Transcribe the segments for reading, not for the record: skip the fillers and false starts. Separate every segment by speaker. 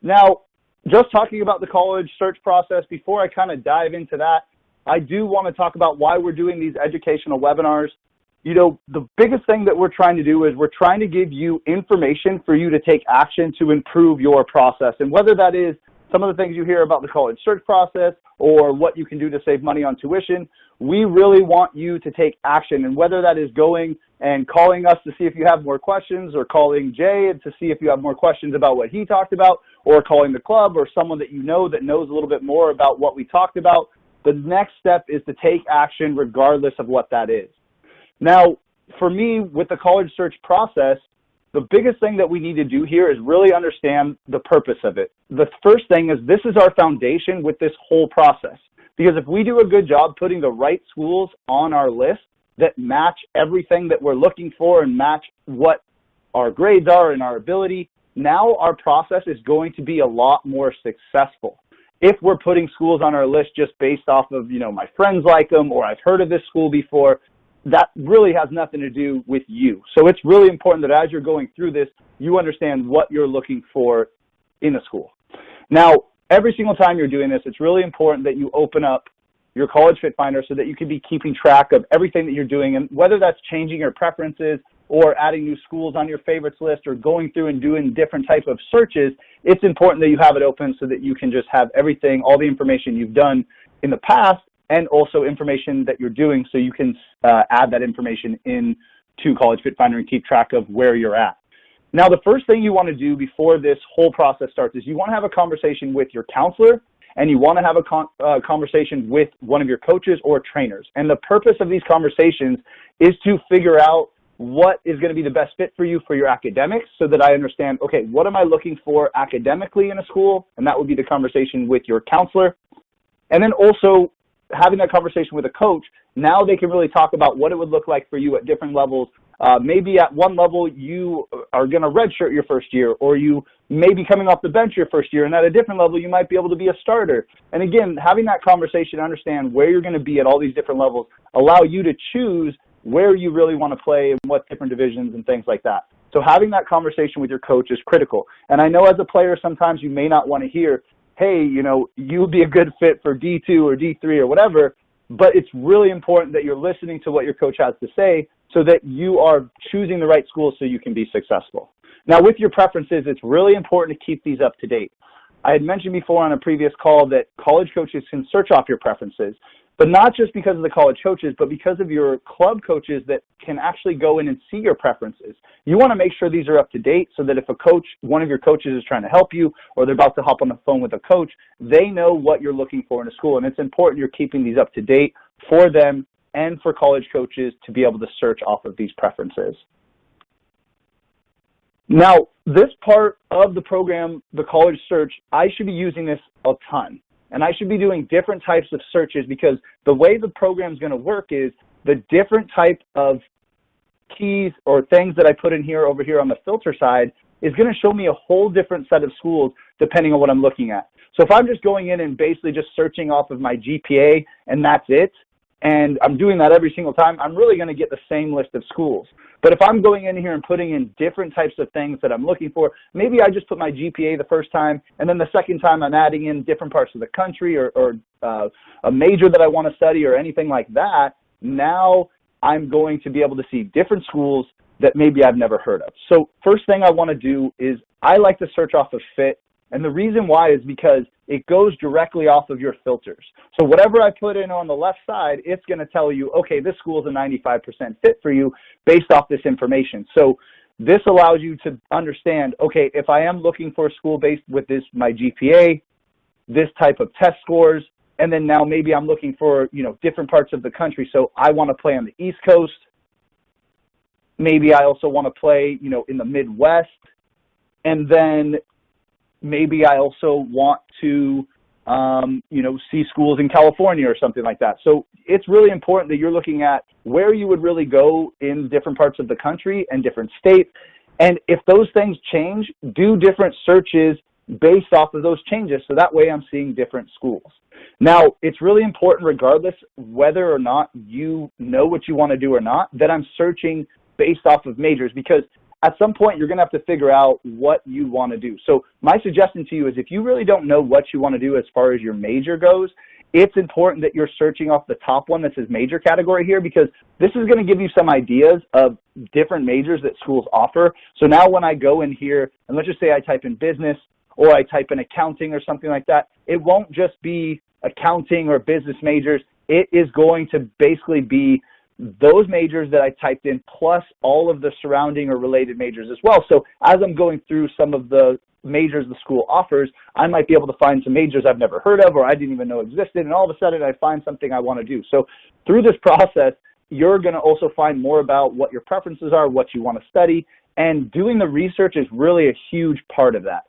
Speaker 1: Now, just talking about the college search process, before I kind of dive into that, I do want to talk about why we're doing these educational webinars. You know, the biggest thing that we're trying to do is we're trying to give you information for you to take action to improve your process. And whether that is some of the things you hear about the college search process or what you can do to save money on tuition, we really want you to take action. And whether that is going and calling us to see if you have more questions, or calling Jay to see if you have more questions about what he talked about, or calling the club or someone that you know that knows a little bit more about what we talked about, the next step is to take action regardless of what that is. Now, for me, with the college search process, the biggest thing that we need to do here is really understand the purpose of it. The first thing is this is our foundation with this whole process. Because if we do a good job putting the right schools on our list that match everything that we're looking for and match what our grades are and our ability, now our process is going to be a lot more successful. If we're putting schools on our list just based off of, you know, my friends like them, or I've heard of this school before, that really has nothing to do with you. So it's really important that as you're going through this, you understand what you're looking for in a school. Now, every single time you're doing this, it's really important that you open up your College Fit Finder so that you can be keeping track of everything that you're doing, and whether that's changing your preferences or adding new schools on your favorites list or going through and doing different type of searches, it's important that you have it open so that you can just have everything, all the information you've done in the past, and also information that you're doing, so you can add that information in to College Fit Finder and keep track of where you're at. Now, the first thing you want to do before this whole process starts is you want to have a conversation with your counselor, and you want to have a conversation with one of your coaches or trainers. And the purpose of these conversations is to figure out what is going to be the best fit for you for your academics, so that I understand, okay, what am I looking for academically in a school? And that would be the conversation with your counselor. And then also having that conversation with a coach, now they can really talk about what it would look like for you at different levels. Maybe at one level you are going to redshirt your first year, or you may be coming off the bench your first year, and at a different level you might be able to be a starter. And again, having that conversation, understand where you're going to be at all these different levels, allow you to choose where you really want to play and what different divisions and things like that. So having that conversation with your coach is critical. And I know as a player sometimes you may not want to hear, hey, you know, you'll be a good fit for D2 or D3 or whatever, but it's really important that you're listening to what your coach has to say so that you are choosing the right schools so you can be successful. Now, with your preferences, it's really important to keep these up to date. I had mentioned before on a previous call that college coaches can search off your preferences, but not just because of the college coaches, but because of your club coaches that can actually go in and see your preferences. You want to make sure these are up to date so that if a coach, one of your coaches is trying to help you, or they're about to hop on the phone with a coach, they know what you're looking for in a school. And it's important you're keeping these up to date for them and for college coaches to be able to search off of these preferences. Now, this part of the program, the college search, I should be using this a ton. And I should be doing different types of searches, because the way the program is going to work is the different type of keys or things that I put in here over here on the filter side is going to show me a whole different set of schools depending on what I'm looking at. So if I'm just going in and basically just searching off of my GPA and that's it, and I'm doing that every single time, I'm really going to get the same list of schools. But if I'm going in here and putting in different types of things that I'm looking for, maybe I just put my GPA the first time, and then the second time I'm adding in different parts of the country or a major that I want to study or anything like that, now I'm going to be able to see different schools that maybe I've never heard of. So first thing I want to do is I like to search off of fit. And the reason why is because it goes directly off of your filters. So whatever I put in on the left side, it's going to tell you, okay, this school is a 95% fit for you based off this information. So this allows you to understand, okay, if I am looking for a school based with this, my GPA, this type of test scores, and then now maybe I'm looking for, you know, different parts of the country. So I want to play on the East Coast. Maybe I also want to play, you know, in the Midwest. And then maybe I also want to, you know, see schools in California or something like that. So it's really important that you're looking at where you would really go in different parts of the country and different states. And if those things change, do different searches based off of those changes. So that way I'm seeing different schools. Now, it's really important, regardless whether or not you know what you want to do or not, that I'm searching based off of majors, because at some point you're going to have to figure out what you want to do. So my suggestion to you is if you really don't know what you want to do as far as your major goes, it's important that you're searching off the top one that says major category here, because this is going to give you some ideas of different majors that schools offer. So now when I go in here, and let's just say I type in business or I type in accounting or something like that, it won't just be accounting or business majors. It is going to basically be those majors that I typed in plus all of the surrounding or related majors as well. So as I'm going through some of the majors the school offers, I might be able to find some majors I've never heard of or I didn't even know existed, and all of a sudden I find something I want to do. So through this process, you're going to also find more about what your preferences are, what you want to study, and doing the research is really a huge part of that.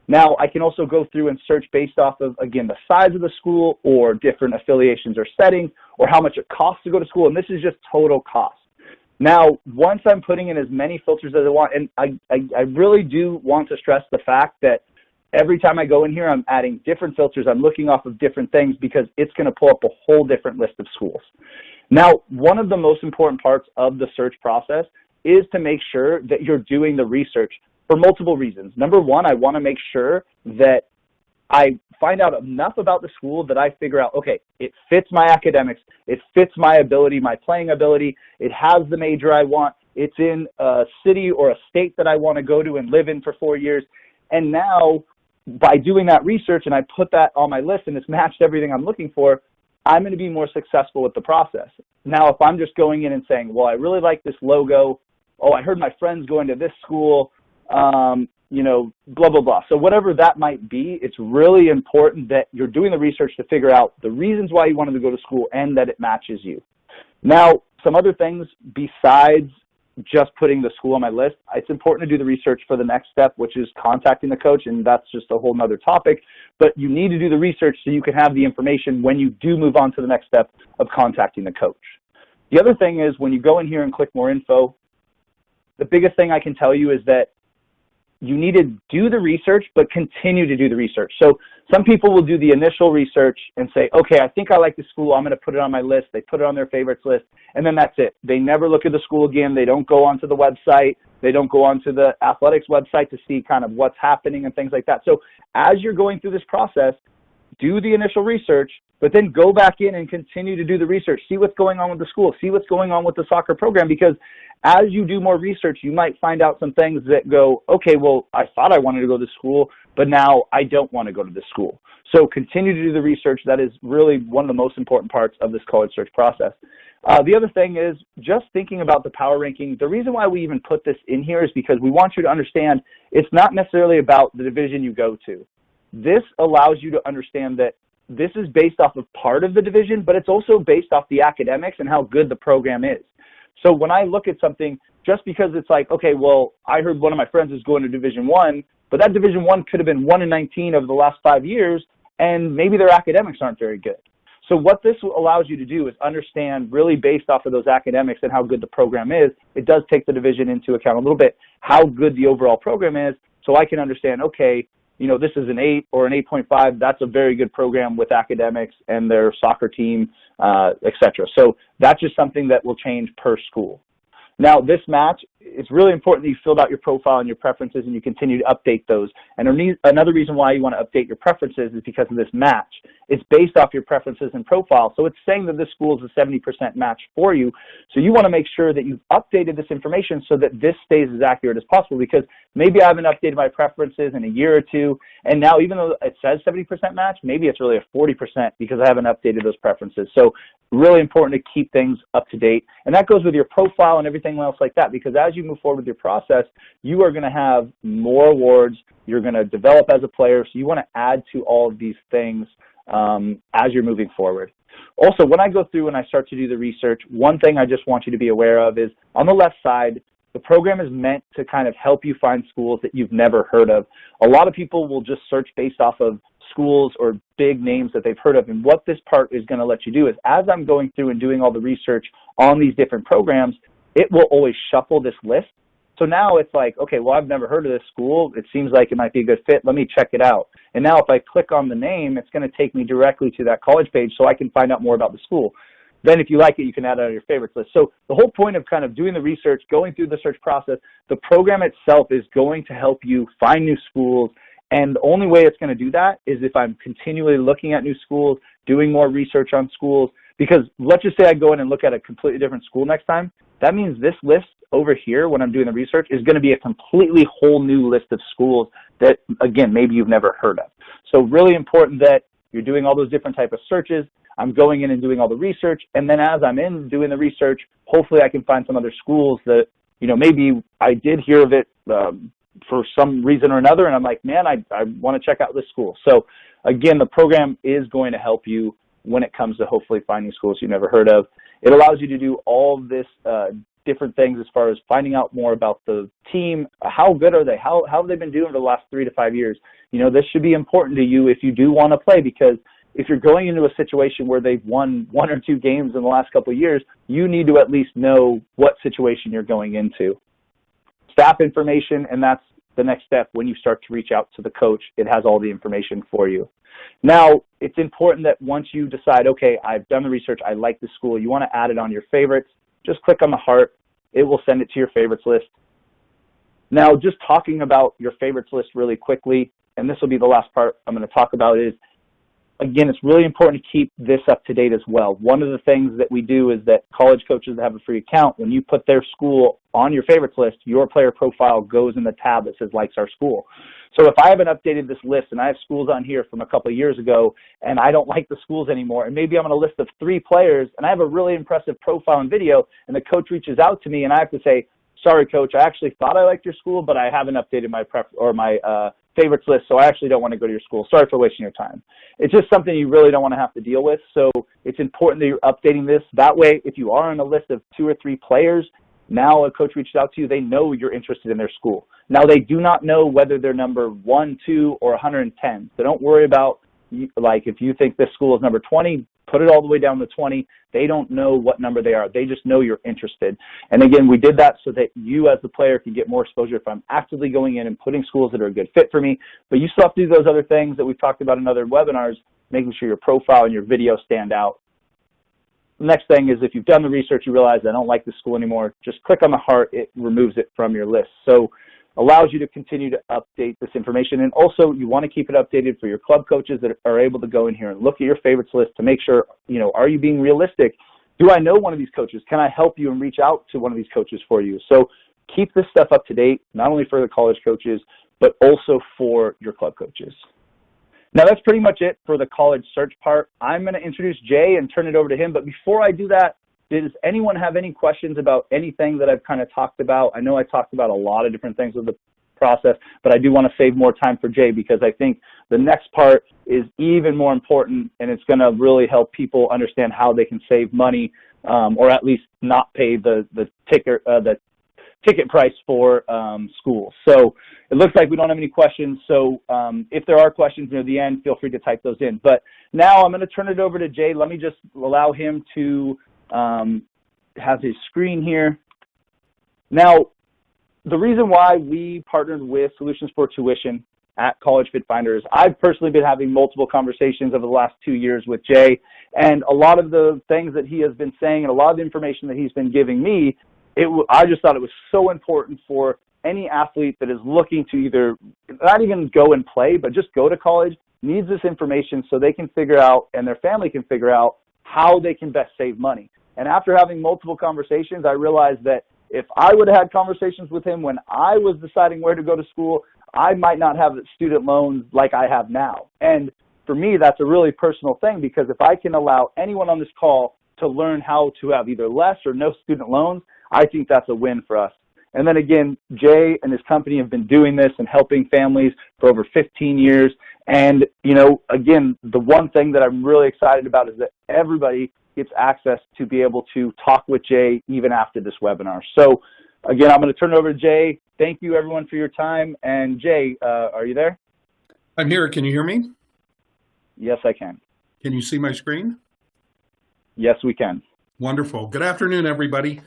Speaker 1: Now, I can also go through and search based off of, again, the size of the school or different affiliations or settings or how much it costs to go to school, and this is just total cost. Now, once I'm putting in as many filters as I want, and I really do want to stress the fact that every time I go in here, I'm adding different filters, I'm looking off of different things because it's going to pull up a whole different list of schools. Now, one of the most important parts of the search process is to make sure that you're doing the research for multiple reasons. Number one, I want to make sure that I find out enough about the school that I figure out, okay, it fits my academics, it fits my ability, my playing ability, it has the major I want, it's in a city or a state that I want to go to and live in for 4 years. And now, by doing that research and I put that on my list and it's matched everything I'm looking for, I'm going to be more successful with the process. Now, if I'm just going in and saying, well, I really like this logo, oh, I heard my friends going to this school, you know, blah, blah, blah. So whatever that might be, it's really important that you're doing the research to figure out the reasons why you wanted to go to school and that it matches you. Now, some other things besides just putting the school on my list, it's important to do the research for the next step, which is contacting the coach, and that's just a whole nother topic. But you need to do the research so you can have the information when you do move on to the next step of contacting the coach. The other thing is when you go in here and click more info, the biggest thing I can tell you is that you need to do the research, but continue to do the research. So some people will do the initial research and say, okay, I think I like the school, I'm going to put it on my list. They put it on their favorites list, and then that's it. They never look at the school again. They don't go onto the website. They don't go onto the athletics website to see kind of what's happening and things like that. So as you're going through this process, do the initial research, but then go back in and continue to do the research. See what's going on with the school. See what's going on with the soccer program, because as you do more research, you might find out some things that go, okay, well, I thought I wanted to go to school, but now I don't want to go to this school. So continue to do the research. That is really one of the most important parts of this college search process. The other thing is just thinking about the power ranking. The reason why we even put this in here is because we want you to understand it's not necessarily about the division you go to. This allows you to understand that this is based off of part of the division, but it's also based off the academics and how good the program is. So when I look at something, just because it's like, okay, well, I heard one of my friends is going to Division I, but that Division I could have been 1 in 19 over the last 5 years, and maybe their academics aren't very good. So what this allows you to do is understand, really based off of those academics and how good the program is, it does take the division into account a little bit, how good the overall program is, so I can understand, okay, you know, this is an 8 or an 8.5. That's a very good program with academics and their soccer team, etc. So that's just something that will change per school. Now, this match, it's really important that you filled out your profile and your preferences and you continue to update those. And another reason why you want to update your preferences is because of this match. It's based off your preferences and profile. So it's saying that this school is a 70% match for you. So you want to make sure that you've updated this information so that this stays as accurate as possible, because maybe I haven't updated my preferences in a year or two, and now even though it says 70% match, maybe it's really a 40% because I haven't updated those preferences. So really important to keep things up to date. And that goes with your profile and everything else like that, because as you move forward with your process, you are going to have more awards, you're going to develop as a player, so you want to add to all of these things as you're moving forward. Also, when I go through and I start to do the research, one thing I just want you to be aware of is on the left side, the program is meant to kind of help you find schools that you've never heard of. A lot of people will just search based off of schools or big names that they've heard of, and what this part is going to let you do is, as I'm going through and doing all the research on these different programs, it will always shuffle this list. So now it's like, okay, well, I've never heard of this school. It seems like it might be a good fit. Let me check it out. And now if I click on the name, it's going to take me directly to that college page so I can find out more about the school. Then if you like it, you can add it on your favorites list. So the whole point of kind of doing the research, going through the search process, the program itself is going to help you find new schools. And the only way it's going to do that is if I'm continually looking at new schools, doing more research on schools, because let's just say I go in and look at a completely different school next time. That means this list over here, when I'm doing the research, is going to be a completely whole new list of schools that, again, maybe you've never heard of. So really important that you're doing all those different type of searches. I'm going in and doing all the research, and then as I'm in doing the research, hopefully I can find some other schools that, you know, maybe I did hear of it for some reason or another, and I'm like, man, I want to check out this school. So again, the program is going to help you when it comes to hopefully finding schools you've never heard of. It allows you to do all of this different things as far as finding out more about the team. How good are they? How have they been doing for the last 3 to 5 years? You know, this should be important to you if you do want to play, because if you're going into a situation where they've won 1 or 2 games in the last couple of years, you need to at least know what situation you're going into. Staff information, and that's the next step when you start to reach out to the coach. It has all the information for you. Now, it's important that once you decide, okay, I've done the research, I like the school, you want to add it on your favorites, just click on the heart. It will send it to your favorites list. Now, just talking about your favorites list really quickly, and this will be the last part I'm going to talk about, is, again, it's really important to keep this up to date as well. One of the things that we do is that college coaches that have a free account, when you put their school on your favorites list, your player profile goes in the tab that says likes our school. So if I haven't updated this list and I have schools on here from a couple of years ago and I don't like the schools anymore, and maybe I'm on a list of 3 players and I have a really impressive profile and video, and the coach reaches out to me and I have to say, sorry, coach, I actually thought I liked your school, but I haven't updated my favorites list, so I actually don't want to go to your school. Sorry for wasting your time. It's just something you really don't want to have to deal with, so it's important that you're updating this. That way, if you are on a list of 2 or 3 players, now a coach reaches out to you, they know you're interested in their school. Now, they do not know whether they're number 1, 2, or 110, so don't worry about, like, if you think this school is number 20, put it all the way down to 20. They don't know what number they are. They just know you're interested. And again, we did that so that you as the player can get more exposure if I'm actively going in and putting schools that are a good fit for me. But you still have to do those other things that we've talked about in other webinars, making sure your profile and your video stand out. The next thing is, if you've done the research, you realize I don't like this school anymore, just click on the heart. It removes it from your list. So allows you to continue to update this information. And also, you want to keep it updated for your club coaches that are able to go in here and look at your favorites list to make sure, you know, are you being realistic? Do I know one of these coaches? Can I help you and reach out to one of these coaches for you? So keep this stuff up to date, not only for the college coaches, but also for your club coaches. Now, that's pretty much it for the college search part. I'm going to introduce Jay and turn it over to him. But before I do that, does anyone have any questions about anything that I've kind of talked about? I know I talked about a lot of different things with the process, but I do want to save more time for Jay, because I think the next part is even more important, and it's going to really help people understand how they can save money, or at least not pay the ticket price for schools. So it looks like we don't have any questions. So if there are questions near the end, feel free to type those in. But now I'm going to turn it over to Jay. Let me just allow him to have his screen here. Now, the reason why we partnered with Solutions for Tuition at College Fit Finder is I've personally been having multiple conversations over the last 2 years with Jay, and a lot of the things that he has been saying and a lot of the information that he's been giving me, I just thought it was so important for any athlete that is looking to either not even go and play, but just go to college, needs this information so they can figure out, and their family can figure out, how they can best save money. And after having multiple conversations, I realized that if I would have had conversations with him when I was deciding where to go to school, I might not have student loans like I have now. And for me, that's a really personal thing, because if I can allow anyone on this call to learn how to have either less or no student loans, I think that's a win for us. And then again, Jay and his company have been doing this and helping families for over 15 years. And, you know, again, the one thing that I'm really excited about is that everybody gets access to be able to talk with Jay even after this webinar. So, again, I'm going to turn it over to Jay. Thank you, everyone, for your time. And, Jay, are you there?
Speaker 2: I'm here. Can you hear me?
Speaker 1: Yes, I can.
Speaker 2: Can you see my screen?
Speaker 1: Yes, we can.
Speaker 2: Wonderful. Good afternoon, everybody.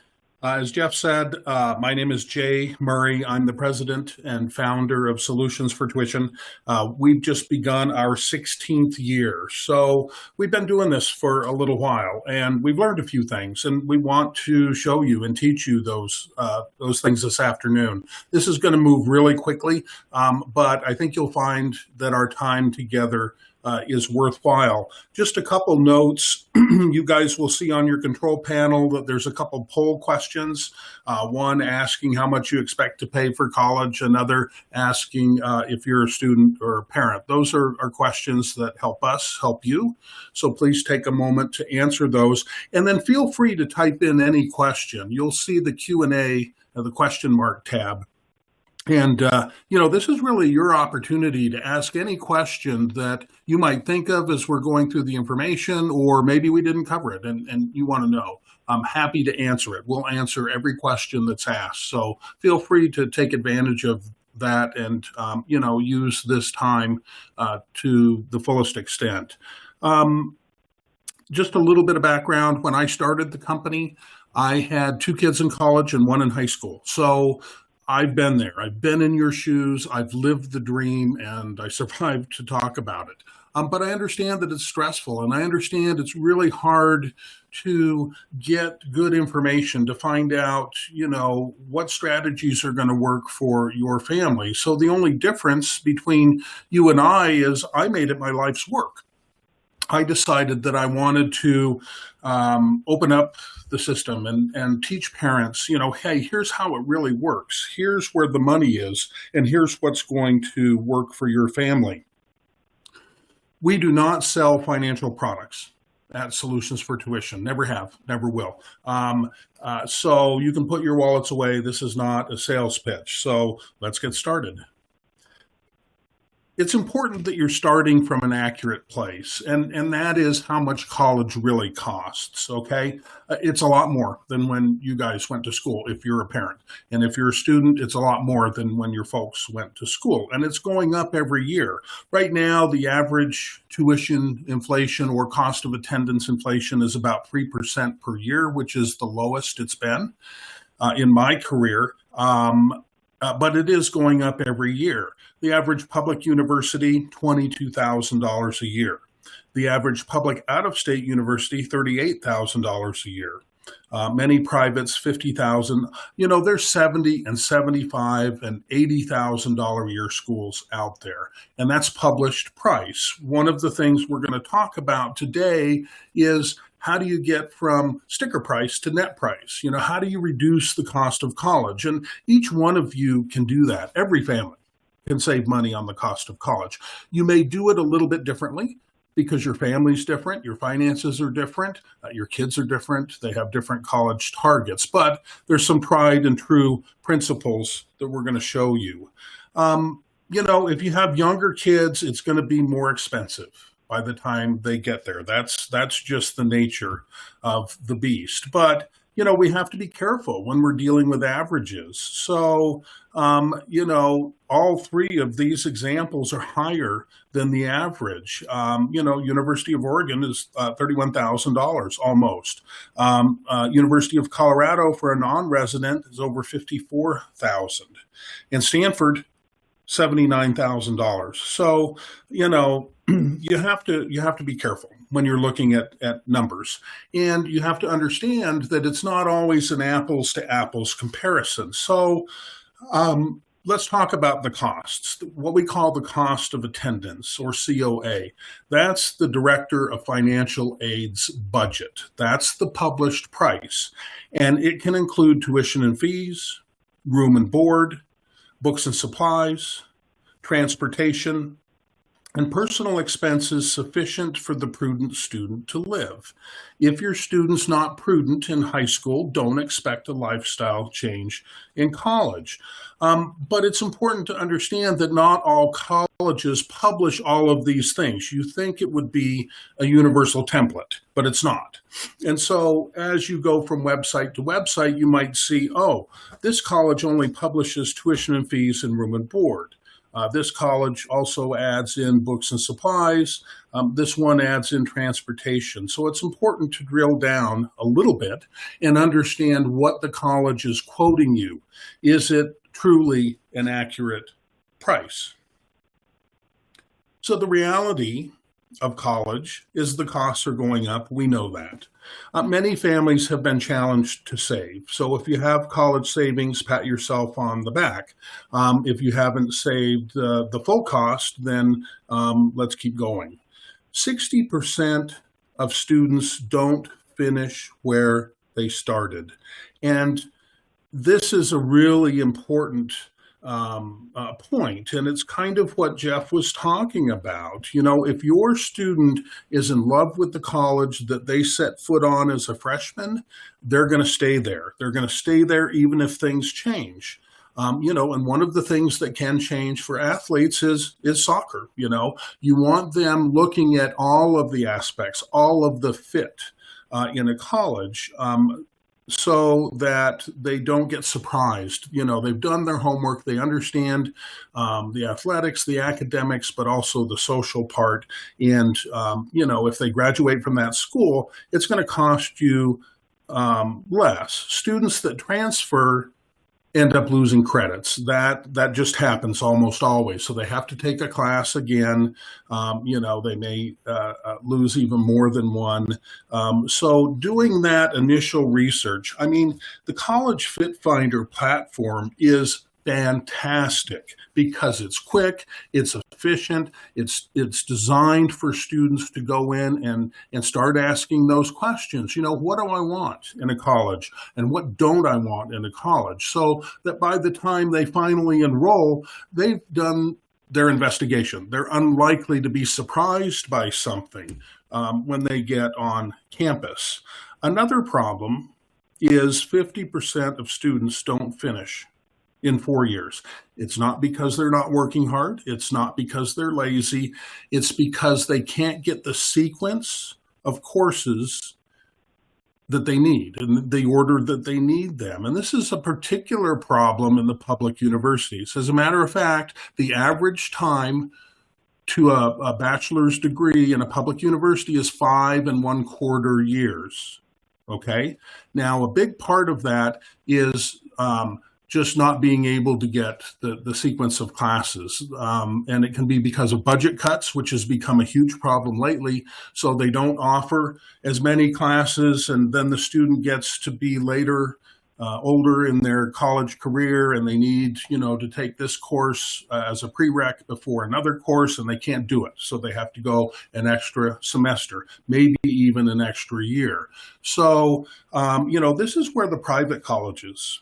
Speaker 2: As Jeff said, my name is Jay Murray. I'm the president and founder of Solutions for Tuition. We've just begun our 16th year. So we've been doing this for a little while, and we've learned a few things, and we want to show you and teach you those things this afternoon. This is going to move really quickly, but I think you'll find that our time together is worthwhile. Just a couple notes. You guys will see on your control panel that there's a couple poll questions. One asking how much you expect to pay for college, another asking if you're a student or a parent. Those are questions that help us help you. So please take a moment to answer those. And then feel free to type in any question. You'll see the Q&A, the question mark tab. And, this is really your opportunity to ask any question that you might think of as we're going through the information, or maybe we didn't cover it and you want to know. I'm happy to answer it. We'll answer every question that's asked. So feel free to take advantage of that and, use this time to the fullest extent. Just a little bit of background. When I started the company, I had 2 kids in college and 1 in high school. So I've been there. I've been in your shoes. I've lived the dream, and I survived to talk about it. But I understand that it's stressful, and I understand it's really hard to get good information to find out, what strategies are going to work for your family. So the only difference between you and I is I made it my life's work. I decided that I wanted to open up the system and teach parents, hey, here's how it really works. Here's where the money is, and here's what's going to work for your family. We do not sell financial products at Solutions for Tuition. Never have, never will. So you can put your wallets away. This is not a sales pitch. So let's get started. It's important that you're starting from an accurate place, and that is how much college really costs, okay? It's a lot more than when you guys went to school if you're a parent. And if you're a student, it's a lot more than when your folks went to school. And it's going up every year. Right now, the average tuition inflation or cost of attendance inflation is about 3% per year, which is the lowest it's been in my career. But it is going up every year. The average public university, $22,000 a year. The average public out-of-state university, $38,000 a year. Many privates, $50,000. There's $70,000 and $75,000 and $80,000 a year schools out there, and that's published price. One of the things we're going to talk about today is how do you get from sticker price to net price? How do you reduce the cost of college? And each one of you can do that. Every family can save money on the cost of college. You may do it a little bit differently because your family's different, your finances are different, your kids are different, they have different college targets, but there's some tried and true principles that we're going to show you. If you have younger kids, it's going to be more expensive by the time they get there. That's just the nature of the beast. But, we have to be careful when we're dealing with averages. So, all 3 of these examples are higher than the average. University of Oregon is $31,000 almost. University of Colorado for a non-resident is over $54,000. And Stanford, $79,000. So, you have to be careful when you're looking at numbers. And you have to understand that it's not always an apples to apples comparison. So let's talk about the costs, what we call the cost of attendance, or COA. That's the Director of Financial Aid's budget. That's the published price. And it can include tuition and fees, room and board, books and supplies, transportation, and personal expenses sufficient for the prudent student to live. If your student's not prudent in high school, don't expect a lifestyle change in college. But it's important to understand that not all colleges publish all of these things. You think it would be a universal template, but it's not. And so as you go from website to website, you might see, oh, this college only publishes tuition and fees and room and board. This college also adds in books and supplies. This one adds in transportation. So it's important to drill down a little bit and understand what the college is quoting you. Is it truly an accurate price? So the reality of college is the costs are going up. We know that. Many families have been challenged to save. So if you have college savings, pat yourself on the back. If you haven't saved the full cost, then let's keep going. 60% of students don't finish where they started. And this is a really important point, and it's kind of what Jeff was talking about. You know, if your student is in love with the college that they set foot on as a freshman, they're going to stay there. They're going to stay there even if things change. You know, and one of the things that can change for athletes is soccer. You know, you want them looking at all of the aspects, all of the fit in a college. So that they don't get surprised. You know, they've done their homework, they understand the athletics, the academics, but also the social part. And, you know, if they graduate from that school, it's going to cost you less. Students that transfer end up losing credits. That just happens almost always. So they have to take a class again. You know, they may lose even more than one. So doing that initial research, I mean, the College Fit Finder platform is fantastic because it's quick, it's efficient, it's designed for students to go in and start asking those questions. You know, what do I want in a college and what don't I want in a college? So that by the time they finally enroll, they've done their investigation. They're unlikely to be surprised by something when they get on campus. Another problem is 50% of students don't finish in 4 years. It's not because they're not working hard. It's not because they're lazy. It's because they can't get the sequence of courses that they need in the order that they need them. And this is a particular problem in the public universities. As a matter of fact, the average time to a bachelor's degree in a public university is 5 1/4 years. Okay? Now, a big part of that is just not being able to get the sequence of classes. And it can be because of budget cuts, which has become a huge problem lately. So they don't offer as many classes, and then the student gets to be later, older in their college career, and they need, you know, to take this course as a prereq before another course, and they can't do it. So they have to go an extra semester, maybe even an extra year. So, you know, this is where the private colleges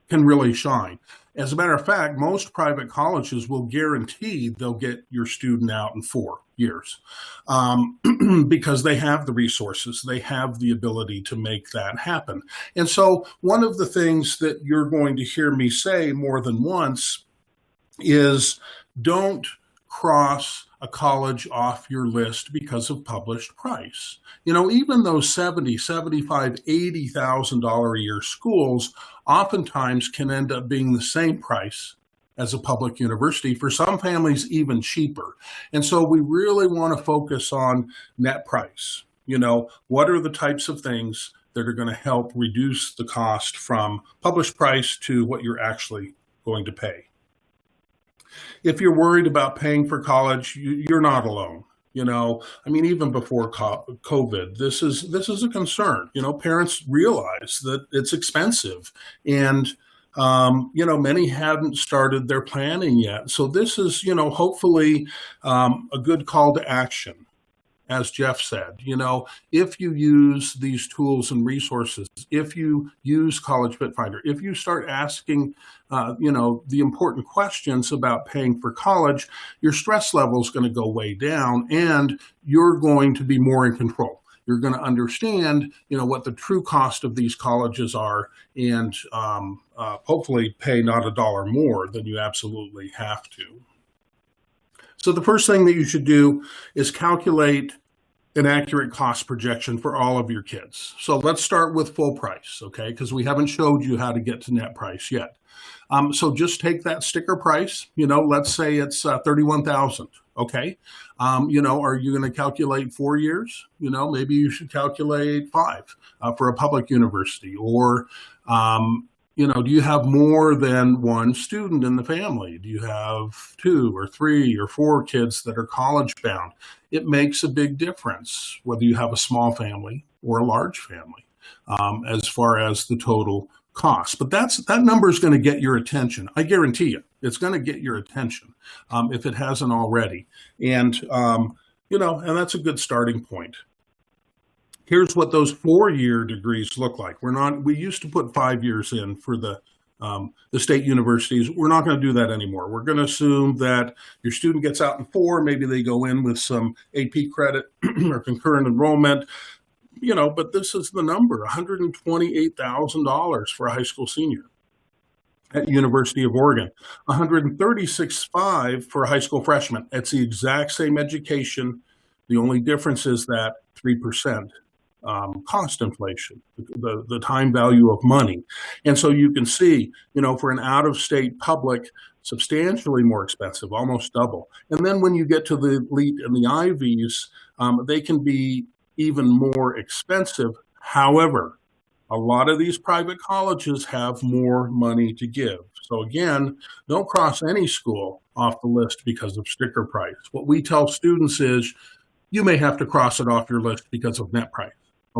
Speaker 2: can really shine. As a matter of fact, most private colleges will guarantee they'll get your student out in 4 years because they have the resources, they have the ability to make that happen. And so one of the things that you're going to hear me say more than once is don't cross a college off your list because of published price. You know, even those $70,000, $75,000, $80,000 a year schools oftentimes can end up being the same price as a public university, for some families even cheaper. And so we really want to focus on net price. You know, what are the types of things that are going to help reduce the cost from published price to what you're actually going to pay? If you're worried about paying for college, you're not alone. You know, I mean, even before COVID, this is a concern. You know, parents realize that it's expensive, and you know, many haven't started their planning yet. So this is, you know, hopefully a good call to action. As Jeff said, you know, if you use these tools and resources, if you use College Fit Finder, if you start asking, you know, the important questions about paying for college, your stress level is going to go way down and you're going to be more in control. You're going to understand, you know, what the true cost of these colleges are and hopefully pay not a dollar more than you absolutely have to. So the first thing that you should do is calculate an accurate cost projection for all of your kids. So let's start with full price, okay? Because we haven't showed you how to get to net price yet. So just take that sticker price, let's say it's 31,000. Okay. Are you going to calculate 4 years? Maybe you should calculate 5 for a public university. Or, do you have more than one student in the family? Do you have 2 or 3 or 4 kids that are college bound? It makes a big difference whether you have a small family or a large family as far as the total cost. But that number is going to get your attention. I guarantee you, it's going to get your attention if it hasn't already. And, and that's a good starting point. Here's what those 4-year degrees look like. We used to put 5 years in for the state universities. We're not going to do that anymore. We're going to assume that your student gets out in 4, maybe they go in with some AP credit or concurrent enrollment, but this is the number, $128,000 for a high school senior at University of Oregon, $136,500 for a high school freshman. It's the exact same education. The only difference is that 3% cost inflation, the time value of money. And so you can see, for an out-of-state public, substantially more expensive, almost double. And then when you get to the elite and the Ivies, they can be even more expensive. However, a lot of these private colleges have more money to give. So again, don't cross any school off the list because of sticker price. What we tell students is you may have to cross it off your list because of net price.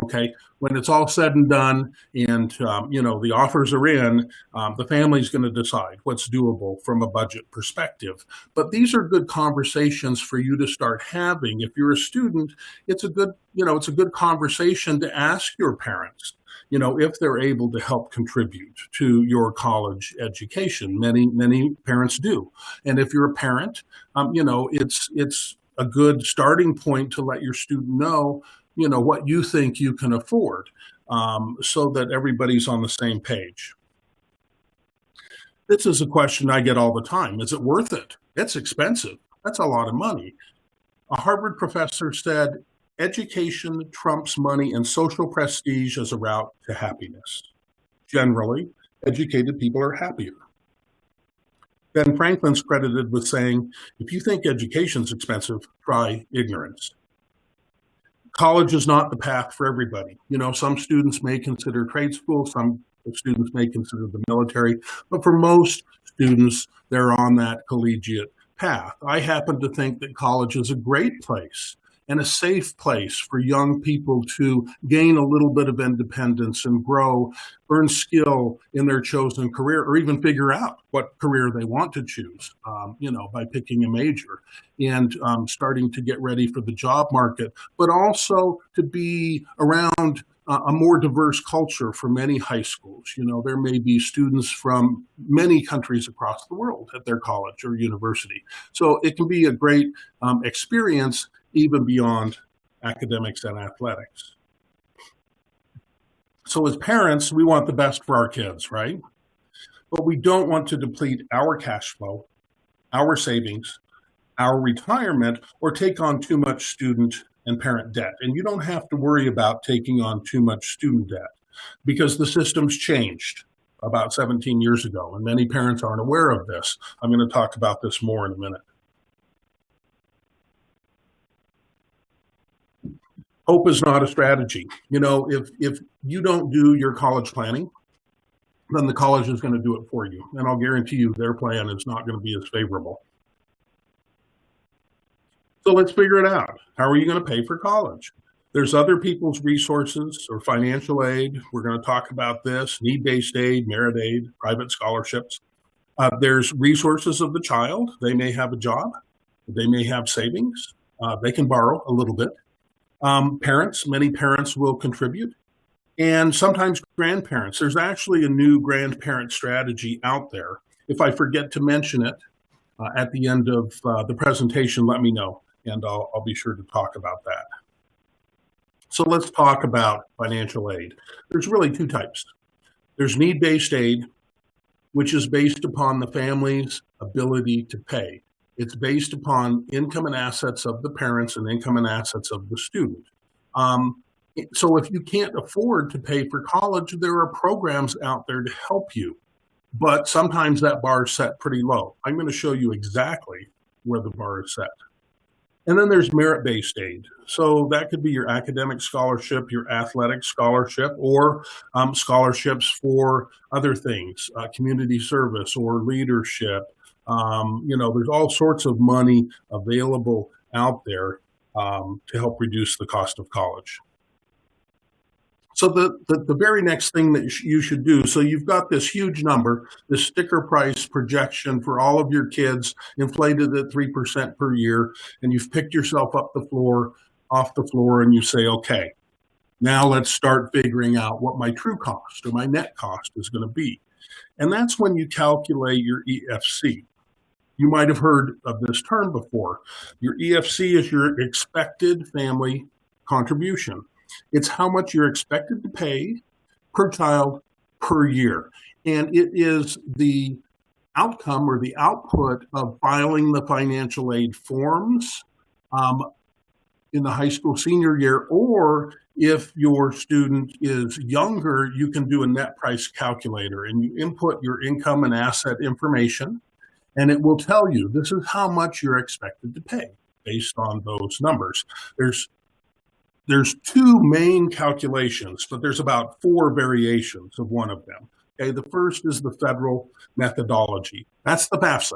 Speaker 2: Okay, when it's all said and done and, the offers are in, the family's going to decide what's doable from a budget perspective. But these are good conversations for you to start having. If you're a student, it's a good conversation to ask your parents, if they're able to help contribute to your college education. Many parents do. And if you're a parent, it's a good starting point to let your student know, what you think you can afford, so that everybody's on the same page. This is a question I get all the time. Is it worth it? It's expensive. That's a lot of money. A Harvard professor said, education trumps money and social prestige as a route to happiness. Generally, educated people are happier. Ben Franklin's credited with saying, if you think education's expensive, try ignorance. College is not the path for everybody. Some students may consider trade school, some students may consider the military, but for most students, they're on that collegiate path. I happen to think that college is a great place and a safe place for young people to gain a little bit of independence and grow, earn skill in their chosen career, or even figure out what career they want to choose, by picking a major and starting to get ready for the job market, but also to be around a more diverse culture for many high schools. There may be students from many countries across the world at their college or university. So it can be a great experience even beyond academics and athletics. So as parents, we want the best for our kids, right? But we don't want to deplete our cash flow, our savings, our retirement, or take on too much student and parent debt. And you don't have to worry about taking on too much student debt because the system's changed about 17 years ago, and many parents aren't aware of this. I'm going to talk about this more in a minute. Hope is not a strategy. If you don't do your college planning, then the college is going to do it for you. And I'll guarantee you their plan is not going to be as favorable. So let's figure it out. How are you going to pay for college? There's other people's resources or financial aid. We're going to talk about this, need-based aid, merit aid, private scholarships. There's resources of the child. They may have a job. They may have savings. They can borrow a little bit. Many parents will contribute, and sometimes grandparents. There's actually a new grandparent strategy out there. If I forget to mention it at the end of the presentation, let me know, and I'll be sure to talk about that. So let's talk about financial aid. There's really 2 types. There's need-based aid, which is based upon the family's ability to pay. It's based upon income and assets of the parents and income and assets of the student. So if you can't afford to pay for college, there are programs out there to help you but sometimes that bar is set pretty low. I'm going to show you exactly where the bar is set. And then there's merit-based aid. So that could be your academic scholarship, your athletic scholarship, or scholarships for other things, community service or leadership. There's all sorts of money available out there to help reduce the cost of college. So the very next thing that you should do, so you've got this huge number, this sticker price projection for all of your kids inflated at 3% per year, and you've picked yourself off the floor, and you say, okay, now let's start figuring out what my true cost or my net cost is going to be. And that's when you calculate your EFC. You might have heard of this term before. Your EFC is your expected family contribution. It's how much you're expected to pay per child per year. And it is the outcome or the output of filing the financial aid forms in the high school senior year, or if your student is younger, you can do a net price calculator and you input your income and asset information, and it will tell you this is how much you're expected to pay based on those numbers. There's two main calculations, but there's about 4 variations of one of them. Okay, the first is the federal methodology. That's the FAFSA.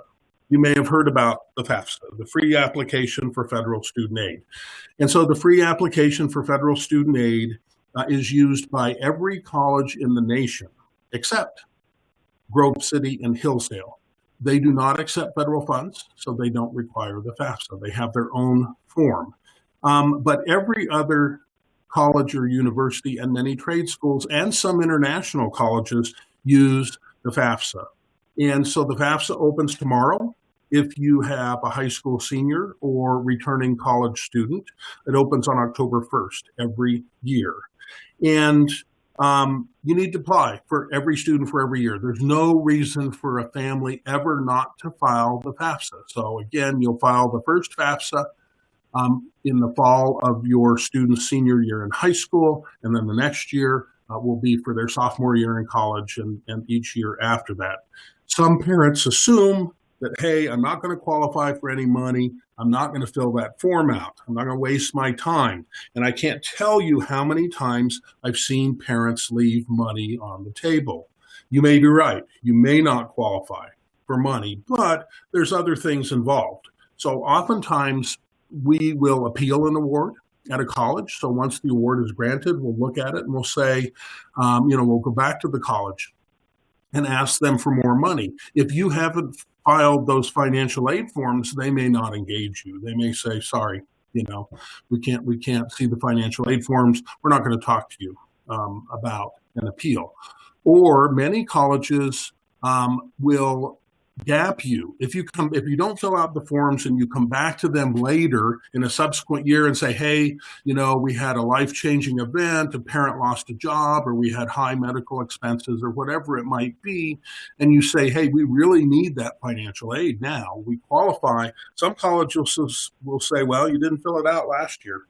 Speaker 2: You may have heard about the FAFSA, the free application for federal student aid. And so the free application for federal student aid is used by every college in the nation, except Grove City and Hillsdale. They do not accept federal funds, so they don't require the FAFSA. They have their own form. But every other college or university and many trade schools and some international colleges use the FAFSA. And so the FAFSA opens tomorrow. If you have a high school senior or returning college student, it opens on October 1st every year. And you need to apply for every student for every year. There's no reason for a family ever not to file the FAFSA. So again, you'll file the first FAFSA in the fall of your student's senior year in high school, and then the next year will be for their sophomore year in college and each year after that. Some parents assume that, hey, I'm not going to qualify for any money. I'm not going to fill that form out. I'm not going to waste my time. And I can't tell you how many times I've seen parents leave money on the table. You may be right. You may not qualify for money, but there's other things involved. So oftentimes, we will appeal an award at a college. So once the award is granted, we'll look at it and we'll say, we'll go back to the college and ask them for more money. If you haven't filed those financial aid forms, they may not engage you. They may say, sorry, we can't see the financial aid forms. We're not going to talk to you about an appeal. Or many colleges will gap you. If you don't fill out the forms and you come back to them later in a subsequent year and say, hey, we had a life-changing event, a parent lost a job, or we had high medical expenses, or whatever it might be, and you say, hey, we really need that financial aid now, we qualify. Some colleges will say, well, you didn't fill it out last year,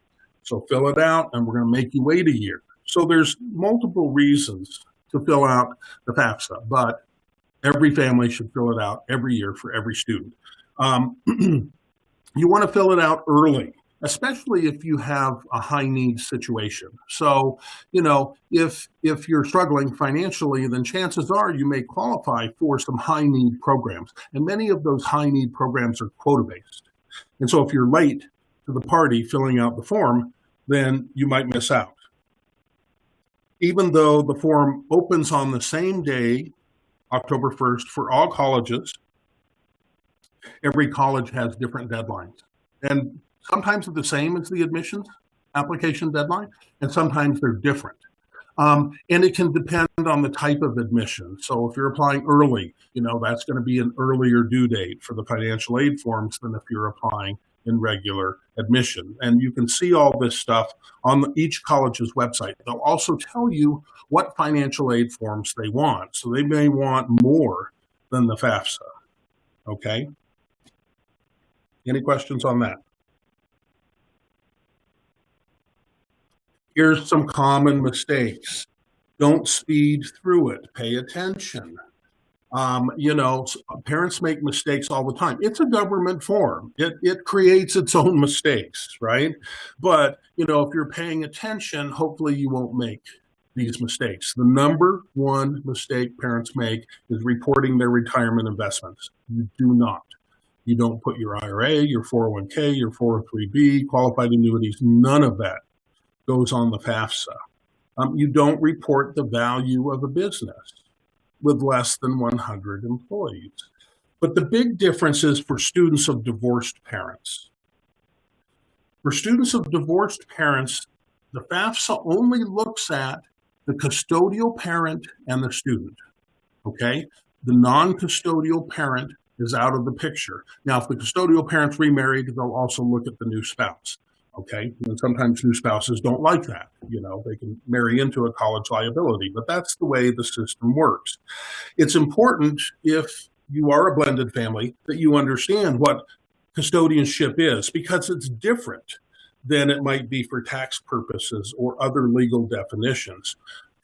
Speaker 2: so fill it out and we're going to make you wait a year. So there's multiple reasons to fill out the FAFSA, but every family should fill it out every year for every student. You want to fill it out early, especially if you have a high need situation. So, if you're struggling financially, then chances are you may qualify for some high need programs. And many of those high need programs are quota based. And so if you're late to the party filling out the form, then you might miss out. Even though the form opens on the same day, October 1st, for all colleges, every college has different deadlines. And sometimes they're the same as the admissions application deadline, and sometimes they're different. And it can depend on the type of admission. So if you're applying early, that's going to be an earlier due date for the financial aid forms than if you're applying in regular admission. And you can see all this stuff on each college's website. They'll also tell you what financial aid forms they want. So they may want more than the FAFSA. Okay? Any questions on that? Here's some common mistakes. Don't speed through it. Pay attention. Parents make mistakes all the time. It's a government form. It creates its own mistakes, right? But, if you're paying attention, hopefully you won't make these mistakes. The number one mistake parents make is reporting their retirement investments. You do not. You don't put your IRA, your 401k, your 403b, qualified annuities, none of that goes on the FAFSA. You don't report the value of a business with less than 100 employees. But the big difference is for students of divorced parents. For students of divorced parents, the FAFSA only looks at the custodial parent and the student, okay? The non-custodial parent is out of the picture. Now, if the custodial parent's remarried, they'll also look at the new spouse, okay? And sometimes new spouses don't like that. They can marry into a college liability, but that's the way the system works. It's important, if you are a blended family, that you understand what custodianship is, because it's different than it might be for tax purposes or other legal definitions.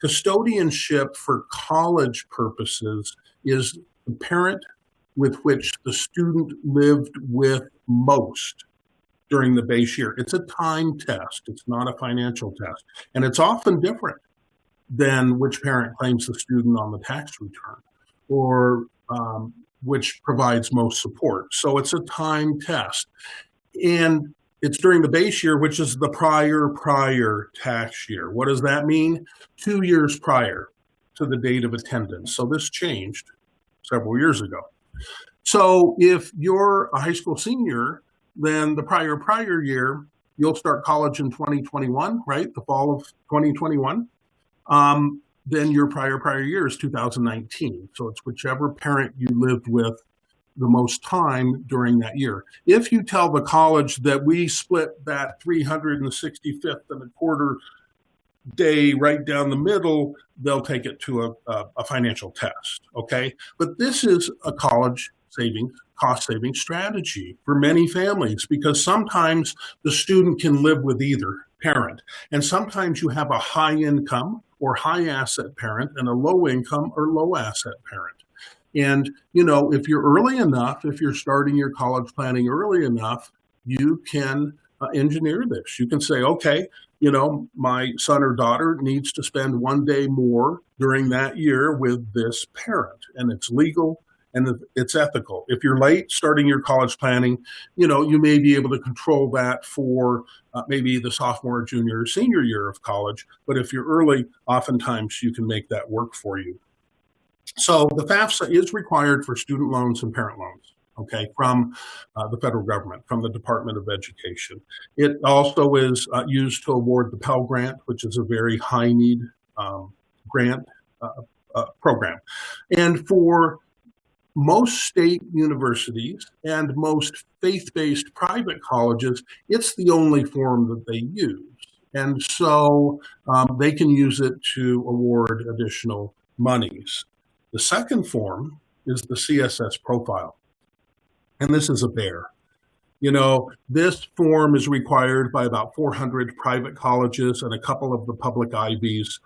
Speaker 2: Custodianship for college purposes is the parent with which the student lived with most during the base year. It's a time test. It's not a financial test. And it's often different than which parent claims the student on the tax return or which provides most support. So it's a time test. And it's during the base year, which is the prior tax year. What does that mean? 2 years prior to the date of attendance. So this changed several years ago. So if you're a high school senior, then the prior year, you'll start college in 2021, right? The fall of 2021. Then your prior year is 2019. So it's whichever parent you lived with the most time during that year. If you tell the college that we split that 365th and a quarter day right down the middle, they'll take it to a financial test, okay? But this is a college cost-saving strategy for many families, because sometimes the student can live with either parent, and sometimes you have a high income or high asset parent and a low income or low asset parent. And, if you're early enough, if you're starting your college planning early enough, you can engineer this. You can say, okay, my son or daughter needs to spend 1 day more during that year with this parent, and it's legal and it's ethical. If you're late starting your college planning, you may be able to control that for maybe the sophomore, junior, or senior year of college. But if you're early, oftentimes you can make that work for you. So the FAFSA is required for student loans and parent loans, okay, from the federal government, from the Department of Education. It also is used to award the Pell Grant, which is a very high need grant program. And for most state universities and most faith-based private colleges, it's the only form that they use. And so they can use it to award additional monies. The second form is the CSS profile. And this is a bear. This form is required by about 400 private colleges and a couple of the public Ivies.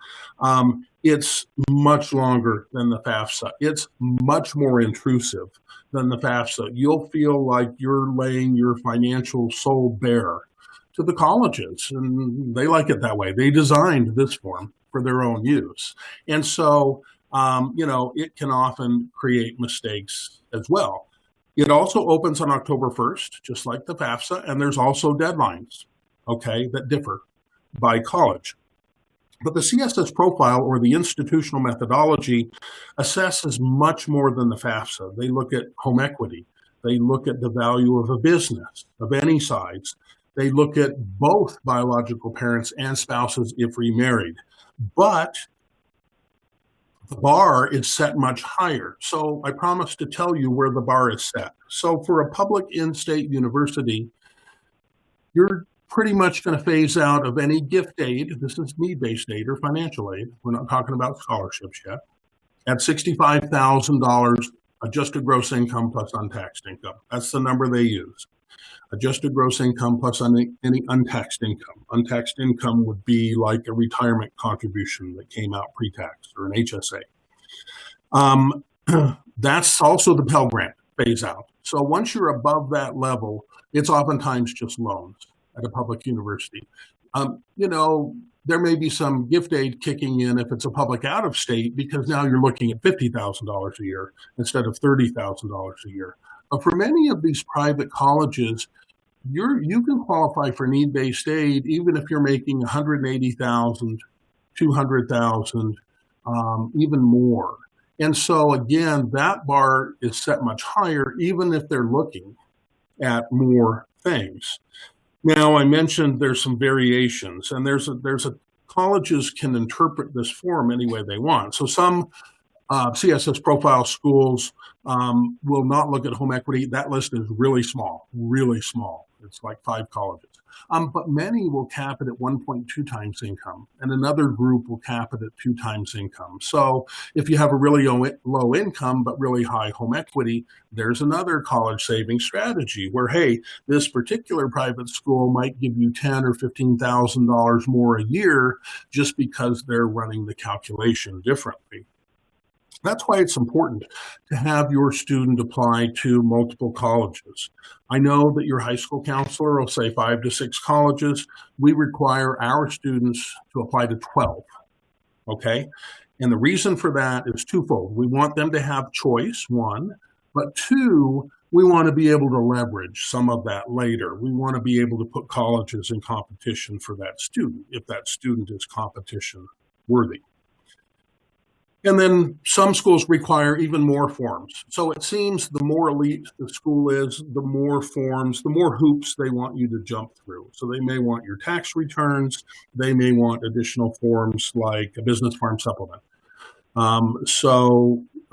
Speaker 2: It's much longer than the FAFSA. It's much more intrusive than the FAFSA. You'll feel like you're laying your financial soul bare to the colleges, and they like it that way. They designed this form for their own use. And so, it can often create mistakes as well. It also opens on October 1st, just like the FAFSA, and there's also deadlines, okay, that differ by college. But the CSS profile, or the institutional methodology, assesses much more than the FAFSA. They look at home equity. They look at the value of a business of any size. They look at both biological parents and spouses if remarried. But the bar is set much higher. So I promise to tell you where the bar is set. So for a public in-state university, you're pretty much going to phase out of any gift aid. This is need-based aid or financial aid. We're not talking about scholarships yet. At $65,000 adjusted gross income plus untaxed income. That's the number they use. Adjusted gross income plus any untaxed income. Untaxed income would be like a retirement contribution that came out pre-tax, or an HSA. That's also the Pell Grant phase out. So once you're above that level, it's oftentimes just loans at a public university. There may be some gift aid kicking in if it's a public out of state, because now you're looking at $50,000 a year instead of $30,000 a year. But for many of these private colleges, you can qualify for need-based aid even if you're making $180,000, $200,000, even more. And so again, that bar is set much higher, even if they're looking at more things. Now, I mentioned there's some variations, and there's a colleges can interpret this form any way they want. So some CSS profile schools will not look at home equity. That list is really small, really small. It's like 5 colleges. But many will cap it at 1.2 times income, and another group will cap it at 2 times income. So if you have a really low income but really high home equity, there's another college saving strategy where, hey, this particular private school might give you $10,000 or $15,000 more a year just because they're running the calculation differently. That's why it's important to have your student apply to multiple colleges. I know that your high school counselor will say 5 to 6 colleges. We require our students to apply to 12, okay? And the reason for that is twofold. We want them to have choice, one, but two, we want to be able to leverage some of that later. We want to be able to put colleges in competition for that student if that student is competition worthy. And then some schools require even more forms. So it seems the more elite the school is, the more forms, the more hoops they want you to jump through. So they may want your tax returns. They may want additional forms like a business farm supplement. All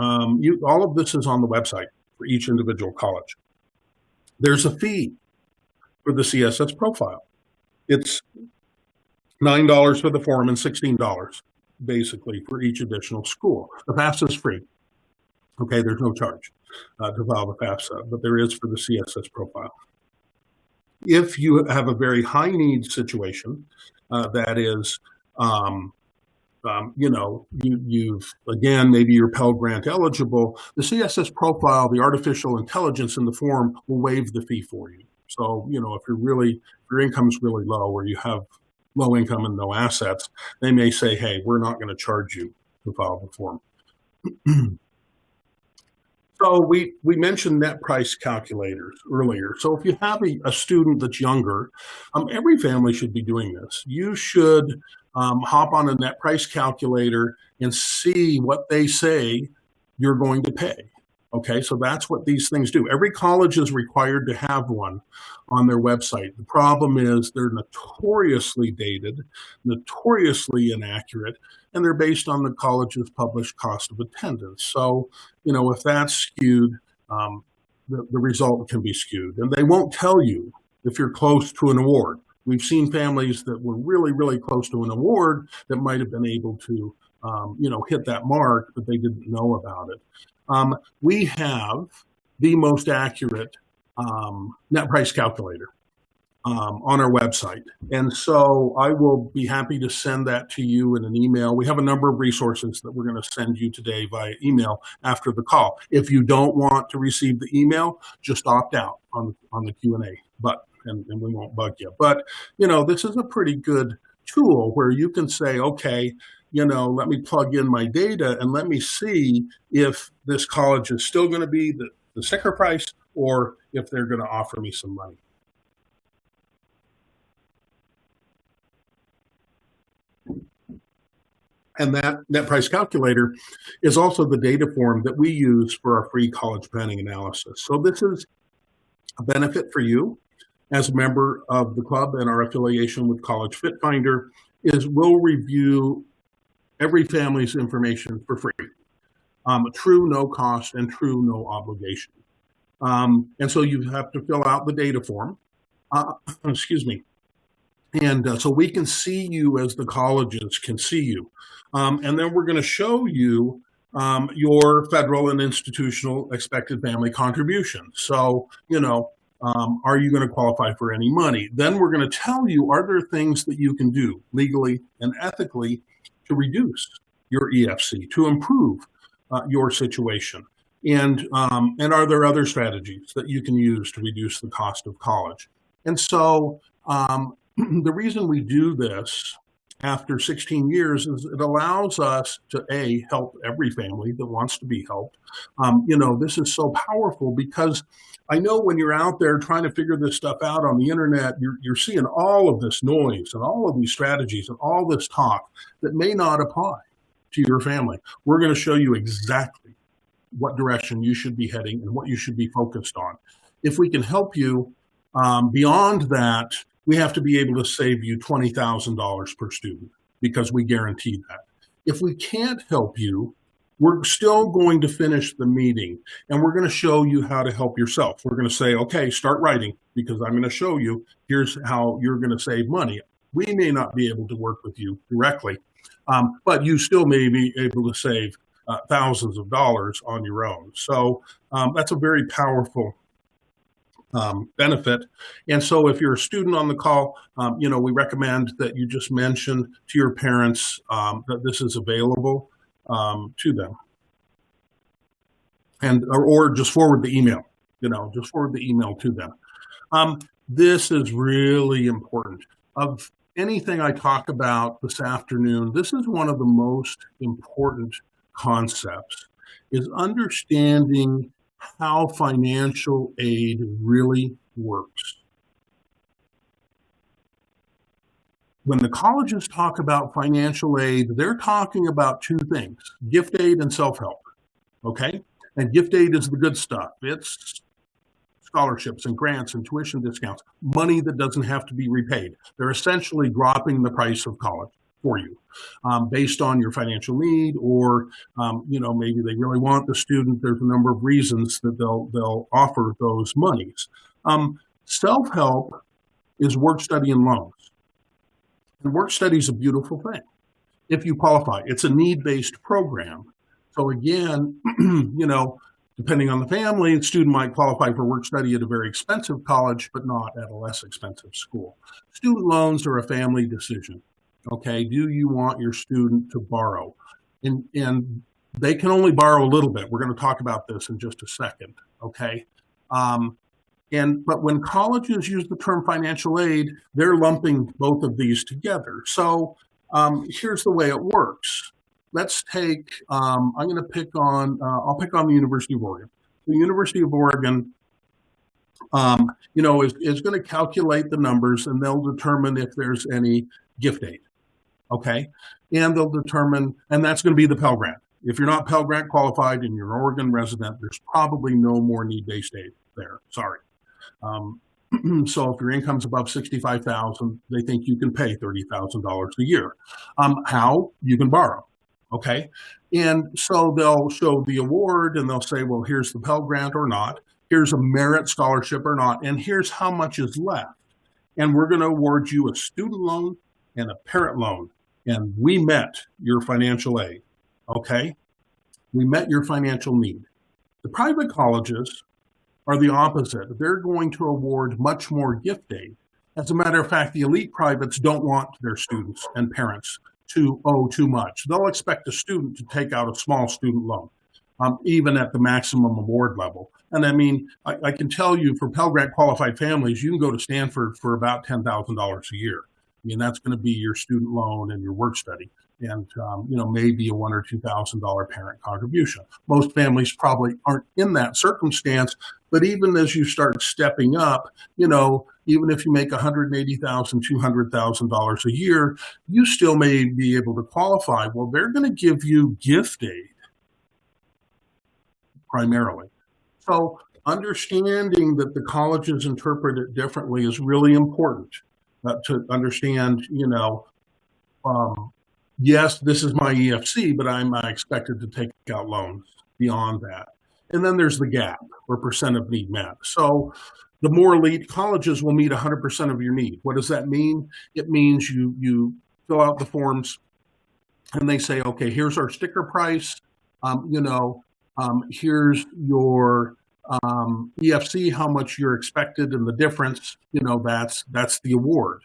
Speaker 2: of this is on the website for each individual college. There's a fee for the CSS profile. It's $9 for the form and $16. Basically for each additional school. The FAFSA is free. Okay, there's no charge to file the FAFSA, but there is for the CSS profile. If you have a very high need situation, that is, you've, again, maybe you're Pell Grant eligible, the CSS profile, the artificial intelligence in the form will waive the fee for you. So, if your income is really low or you have low income and no assets, they may say, hey, we're not going to charge you to file the form. So we mentioned net price calculators earlier. So if you have a student that's younger, every family should be doing this. You should hop on a net price calculator and see what they say you're going to pay. Okay, so that's what these things do. Every college is required to have one on their website. The problem is they're notoriously dated, notoriously inaccurate, and they're based on the college's published cost of attendance. So, if that's skewed, the result can be skewed. And they won't tell you if you're close to an award. We've seen families that were really, really close to an award that might have been able to, hit that mark, but they didn't know about it. We have the most accurate net price calculator on our website. And so I will be happy to send that to you in an email. We have a number of resources that we're going to send you today via email after the call. If you don't want to receive the email, just opt out on the Q&A button and we won't bug you. But, this is a pretty good tool where you can say, okay, let me plug in my data and let me see if this college is still going to be the sticker price or if they're going to offer me some money. And that net price calculator is also the data form that we use for our free college planning analysis. So this is a benefit for you as a member of the club and our affiliation with College Fit Finder is we'll review every family's information for free, true no cost and true no obligation. And so you have to fill out the data form, And so we can see you as the colleges can see you. And then we're going to show you your federal and institutional expected family contributions. So, are you going to qualify for any money? Then we're going to tell you, are there things that you can do legally and ethically to reduce your EFC, to improve your situation? And are there other strategies that you can use to reduce the cost of college? And so the reason we do this after 16 years is it allows us to help every family that wants to be helped. This is so powerful because I know when you're out there trying to figure this stuff out on the internet, you're seeing all of this noise and all of these strategies and all this talk that may not apply to your family. We're going to show you exactly what direction you should be heading and what you should be focused on. If we can help you beyond that, we have to be able to save you $20,000 per student because we guarantee that. If we can't help you, we're still going to finish the meeting and we're going to show you how to help yourself. We're going to say, okay, start writing because I'm going to show you, here's how you're going to save money. We may not be able to work with you directly, but you still may be able to save thousands of dollars on your own. So that's a very powerful benefit. And so if you're a student on the call, we recommend that you just mention to your parents that this is available to them. Or just forward the email, just forward the email to them. This is really important. Of anything I talk about this afternoon, this is one of the most important concepts, is understanding how financial aid really works. When the colleges talk about financial aid, they're talking about two things, gift aid and self-help, okay? And gift aid is the good stuff. It's scholarships and grants and tuition discounts, money that doesn't have to be repaid. They're essentially dropping the price of college for you based on your financial need, or maybe they really want the student. There's a number of reasons that they'll offer those monies. Self-help is work, study, and loans. And work study is a beautiful thing if you qualify. It's a need-based program. So again, depending on the family, the student might qualify for work study at a very expensive college, but not at a less expensive school. Student loans are a family decision. Okay, do you want your student to borrow? And they can only borrow a little bit. We're going to talk about this in just a second, okay? But when colleges use the term financial aid, they're lumping both of these together. So here's the way it works. Let's take, I'll pick on the University of Oregon. The University of Oregon is going to calculate the numbers and they'll determine if there's any gift aid. Okay, and they'll determine, and that's going to be the Pell Grant. If you're not Pell Grant qualified and you're an Oregon resident, there's probably no more need-based aid there. Sorry. So if your income's above $65,000, they think you can pay $30,000 a year. How? You can borrow. Okay, and so they'll show the award and they'll say, well, here's the Pell Grant or not. Here's a merit scholarship or not, and here's how much is left. And we're going to award you a student loan and a parent loan. And we met your financial aid, okay? We met your financial need. The private colleges are the opposite. They're going to award much more gift aid. As a matter of fact, the elite privates don't want their students and parents to owe too much. They'll expect a student to take out a small student loan, even at the maximum award level. And I mean, I can tell you for Pell Grant qualified families, you can go to Stanford for about $10,000 a year. I mean, that's going to be your student loan and your work study, and maybe a $1,000 or $2,000 parent contribution. Most families probably aren't in that circumstance, but even as you start stepping up, even if you make $180,000, $200,000 a year, you still may be able to qualify. Well, they're going to give you gift aid primarily. So understanding that the colleges interpret it differently is really important. To understand, yes, this is my EFC, but I'm expected to take out loans beyond that. And then there's the gap, or percent of need met. So the more elite colleges will meet 100% of your need. What does that mean? It means you fill out the forms and they say, okay, here's our sticker price. Here's your EFC, how much you're expected, and the difference, that's the award.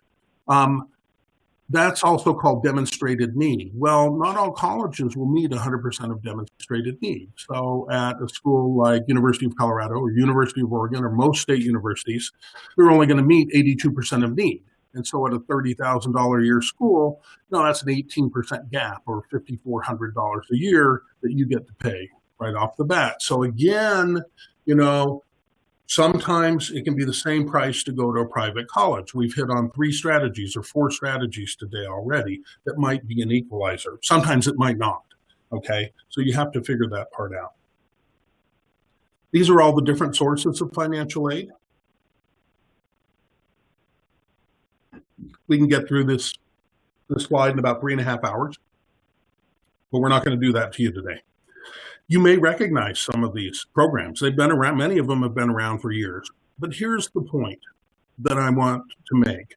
Speaker 2: That's also called demonstrated need. Well, not all colleges will meet 100% of demonstrated need. So at a school like University of Colorado or University of Oregon or most state universities, they're only going to meet 82% of need. And so at a $30,000 a year school, no, that's an 18% gap, or $5,400 a year that you get to pay right off the bat. So again, sometimes it can be the same price to go to a private college. We've hit on 3 strategies or 4 strategies today already that might be an equalizer. Sometimes it might not, okay? So you have to figure that part out. These are all the different sources of financial aid. We can get through this slide in about 3.5 hours, but we're not going to do that to you today. You may recognize some of these programs. They've been around, many of them have been around for years. But here's the point that I want to make,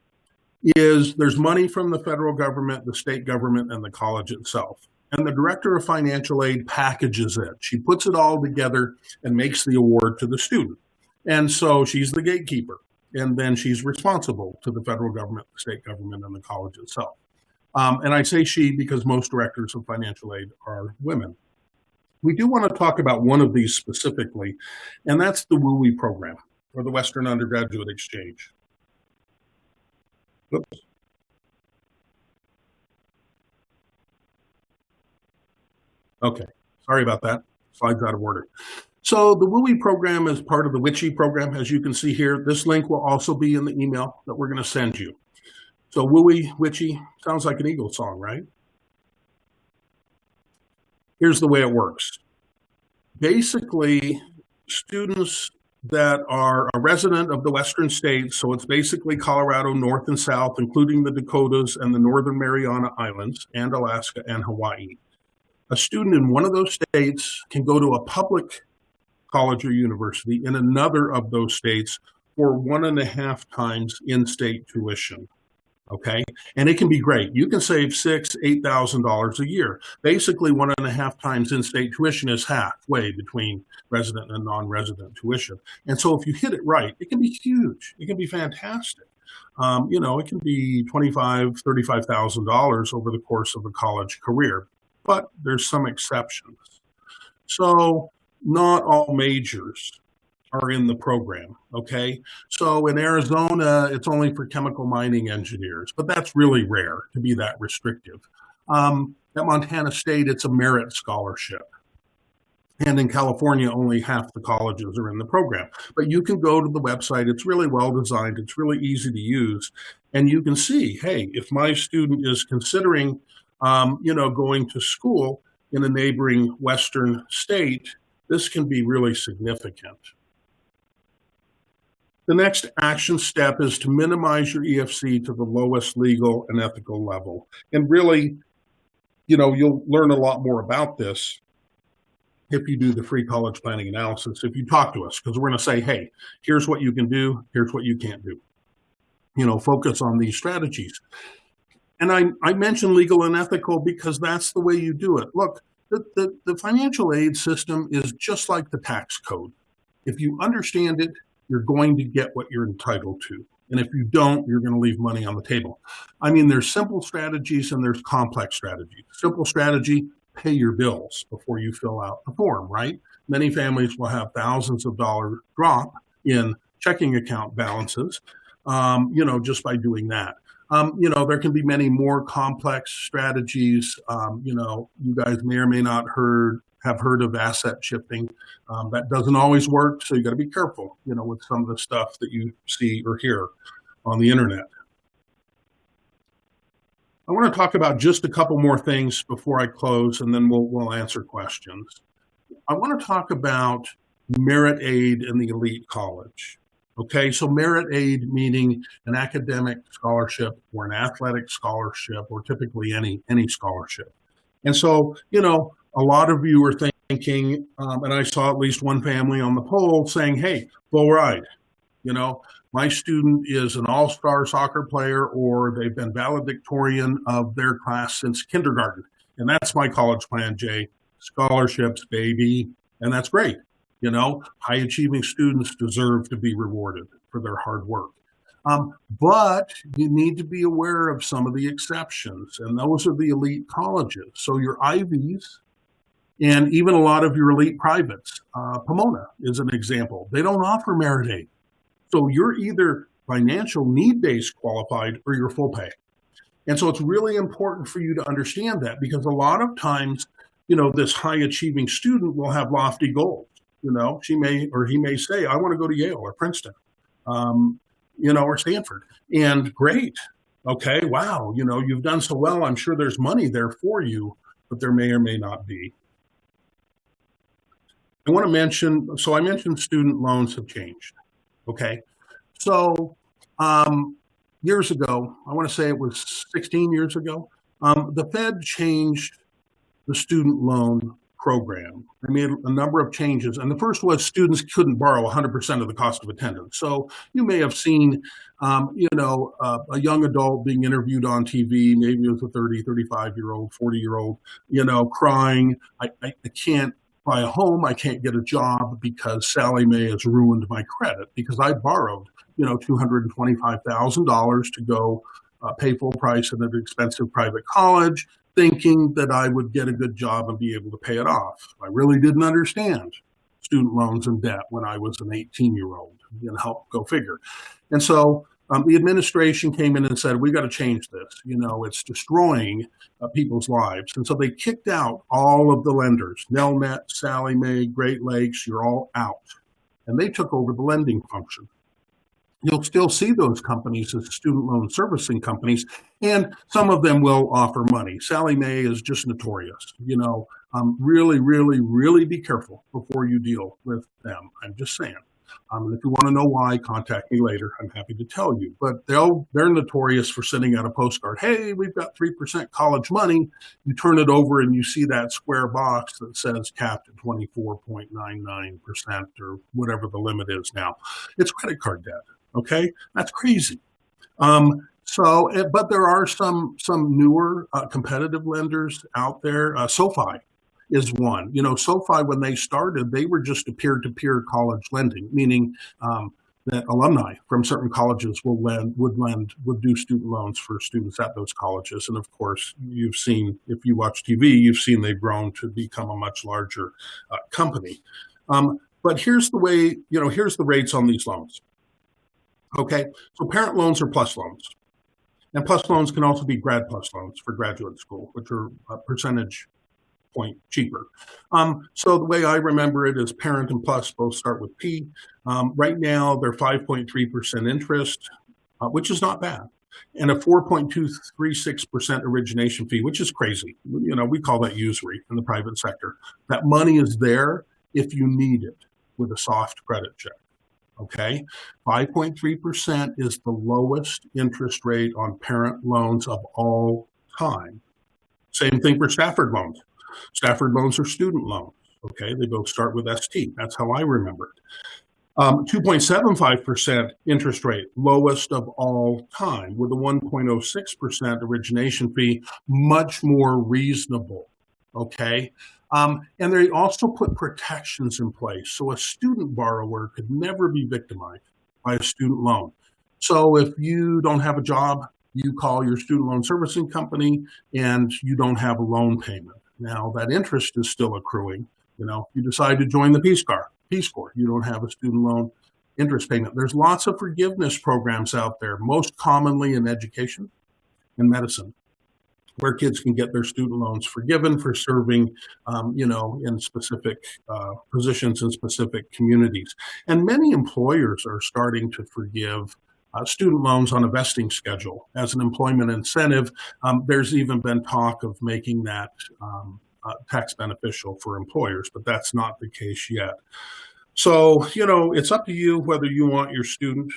Speaker 2: is there's money from the federal government, the state government, and the college itself. And the director of financial aid packages it. She puts it all together and makes the award to the student. And so she's the gatekeeper. And then she's responsible to the federal government, the state government, and the college itself. And I say she because most directors of financial aid are women. We do want to talk about one of these specifically, and that's the WUI program, or the Western Undergraduate Exchange. Oops. Okay, sorry about that. Slide's out of order. So the WUI program is part of the WICHE program, as you can see here. This link will also be in the email that we're going to send you. So WUI, WICHE, sounds like an Eagles song, right? Here's the way it works. Basically, students that are a resident of the Western states, so it's basically Colorado, North and South, including the Dakotas and the Northern Mariana Islands and Alaska and Hawaii. A student in one of those states can go to a public college or university in another of those states for 1.5 times in-state tuition. Okay, and it can be great. You can save $6,000, $8,000 a year. Basically, 1.5 times in-state tuition is halfway between resident and non-resident tuition. And so, if you hit it right, it can be huge. It can be fantastic. It can be $25,000, $35,000 over the course of a college career. But there's some exceptions. So, not all majors are in the program, okay? So in Arizona, it's only for chemical mining engineers, but that's really rare to be that restrictive. At Montana State, it's a merit scholarship. And in California, only half the colleges are in the program. But you can go to the website. It's really well designed. It's really easy to use. And you can see, hey, if my student is considering, going to school in a neighboring Western state, this can be really significant. The next action step is to minimize your EFC to the lowest legal and ethical level. And really, you'll learn a lot more about this if you do the free college planning analysis, if you talk to us, because we're going to say, hey, here's what you can do, here's what you can't do. Focus on these strategies. And I mentioned legal and ethical because that's the way you do it. Look, the financial aid system is just like the tax code. If you understand it, you're going to get what you're entitled to. And if you don't, you're going to leave money on the table. I mean, there's simple strategies and there's complex strategies. Simple strategy, pay your bills before you fill out the form, right? Many families will have thousands of dollars drop in checking account balances, just by doing that. There can be many more complex strategies. You guys may or may not have heard of asset shifting. That doesn't always work, so you got to be careful, with some of the stuff that you see or hear on the internet. I want to talk about just a couple more things before I close, and then we'll answer questions. I want to talk about merit aid in the elite college. Okay, so merit aid meaning an academic scholarship or an athletic scholarship, or typically any scholarship. And so, a lot of you are thinking, and I saw at least one family on the poll saying, hey, full ride. My student is an all-star soccer player, or they've been valedictorian of their class since kindergarten. And that's my college plan, Jay. Scholarships, baby. And that's great. High-achieving students deserve to be rewarded for their hard work. But you need to be aware of some of the exceptions, and those are the elite colleges. So your Ivies and even a lot of your elite privates, Pomona is an example. They don't offer merit aid. So you're either financial need-based qualified or you're full pay. And so it's really important for you to understand that, because a lot of times, this high achieving student will have lofty goals. She may or he may say, I want to go to Yale or Princeton, or Stanford. And great. Okay. Wow. You've done so well. I'm sure there's money there for you, but there may or may not be. I want to mention, I mentioned student loans have changed. Okay. So, years ago, I want to say it was 16 years ago, the Fed changed the student loan program. They made a number of changes. And the first was students couldn't borrow 100% of the cost of attendance. So you may have seen, a young adult being interviewed on TV, maybe it was a 30, 35-year-old, 40-year-old, crying, I can't buy a home, I can't get a job because Sally Mae has ruined my credit because I borrowed, $225,000 to go pay full price at an expensive private college, thinking that I would get a good job and be able to pay it off. I really didn't understand student loans and debt when I was an 18-year-old, help go figure. And so the administration came in and said, we got to change this. It's destroying people's lives. And so they kicked out all of the lenders, Nelnet, Sally Mae, Great Lakes, you're all out. And they took over the lending function. You'll still see those companies as student loan servicing companies, and some of them will offer money. Sally Mae is just notorious. Really, really, really be careful before you deal with them. I'm just saying. And if you want to know why, contact me later. I'm happy to tell you. But they're notorious for sending out a postcard. Hey, we've got 3% college money. You turn it over and you see that square box that says capped at 24.99% or whatever the limit is now. It's credit card debt. Okay, that's crazy. But there are some newer competitive lenders out there. SoFi is one. SoFi, when they started, they were just a peer-to-peer college lending, meaning that alumni from certain colleges would do student loans for students at those colleges. And of course, you've seen, if you watch TV, you've seen they've grown to become a much larger company. But here's the way, here's the rates on these loans. Okay, so parent loans are plus loans. And plus loans can also be grad plus loans for graduate school, which are a percentage point cheaper. So the way I remember it is parent and plus both start with P. Right now, they're 5.3% interest, which is not bad, and a 4.236% origination fee, which is crazy. We call that usury in the private sector. That money is there if you need it with a soft credit check. Okay, 5.3% is the lowest interest rate on parent loans of all time. Same thing for Stafford loans. Stafford loans are student loans. Okay, they both start with ST. That's how I remember it. 2.75% interest rate, lowest of all time, with a 1.06% origination fee, much more reasonable. Okay. And they also put protections in place. So a student borrower could never be victimized by a student loan. So if you don't have a job, you call your student loan servicing company and you don't have a loan payment. Now that interest is still accruing. You decide to join the Peace Corps, you don't have a student loan interest payment. There's lots of forgiveness programs out there, most commonly in education and medicine, where kids can get their student loans forgiven for serving, in specific positions in specific communities. And many employers are starting to forgive student loans on a vesting schedule as an employment incentive. There's even been talk of making that tax beneficial for employers, but that's not the case yet. So, it's up to you whether you want your student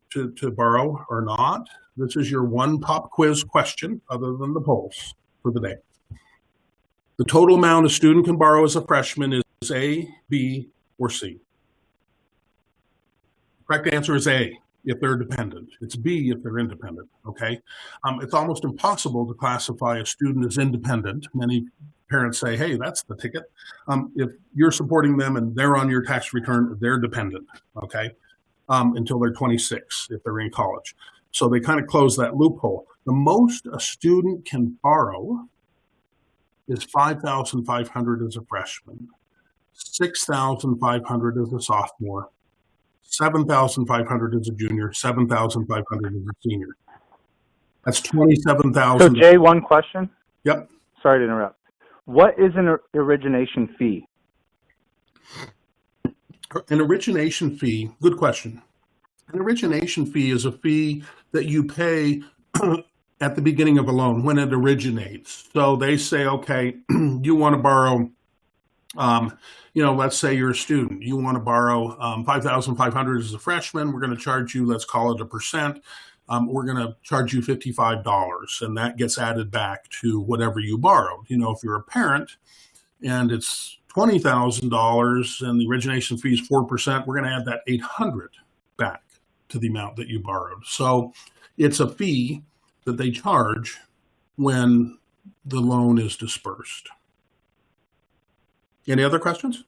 Speaker 2: to borrow or not. This is your one pop quiz question other than the polls for the day. The total amount a student can borrow as a freshman is A, B, or C. Correct answer is A, if they're dependent. It's B if they're independent, okay? It's almost impossible to classify a student as independent. Many parents say, hey, that's the ticket. If you're supporting them and they're on your tax return, they're dependent, okay? until they're 26 if they're in college. So they kind of close that loophole. The most a student can borrow is $5,500 as a freshman, $6,500 as a sophomore, $7,500 as a junior, $7,500 as a senior. That's $27,000.
Speaker 1: So Jay, one question.
Speaker 2: Yep.
Speaker 1: Sorry to interrupt. What is an origination fee?
Speaker 2: An origination fee, good question. An origination fee is a fee that you pay at the beginning of a loan when it originates. So they say, okay, you want to borrow, let's say you're a student. You want to borrow $5,500 as a freshman. We're going to charge you, let's call it 1%. We're going to charge you $55, and that gets added back to whatever you borrowed. If you're a parent and it's $20,000 and the origination fee is 4%, we're going to add that $800 back to the amount that you borrowed. So it's a fee that they charge when the loan is dispersed. Any other questions?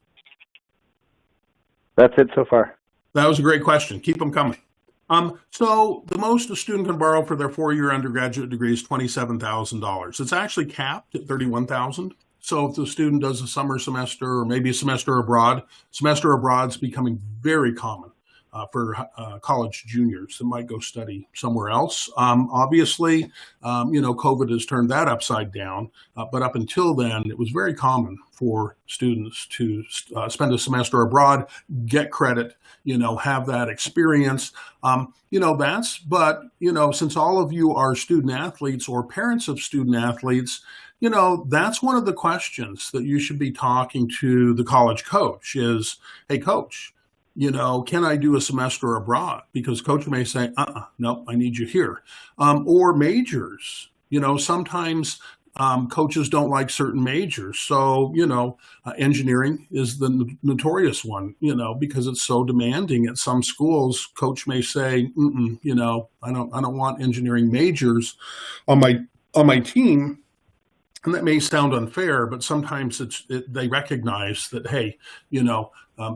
Speaker 1: That's it so far.
Speaker 2: That was a great question. Keep them coming. So the most a student can borrow for their 4-year undergraduate degree is $27,000. It's actually capped at $31,000. So if the student does a summer semester or maybe a semester abroad is becoming very common for college juniors that might go study somewhere else. Obviously, COVID has turned that upside down. But up until then, it was very common for students to spend a semester abroad, get credit, have that experience. Since all of you are student athletes or parents of student athletes, that's one of the questions that you should be talking to the college coach is, hey, coach, can I do a semester abroad? Because coach may say, no, I need you here. Or majors, sometimes coaches don't like certain majors. So, engineering is the notorious one, because it's so demanding at some schools. Coach may say, I don't want engineering majors on my team. And that may sound unfair, but sometimes they recognize that, hey,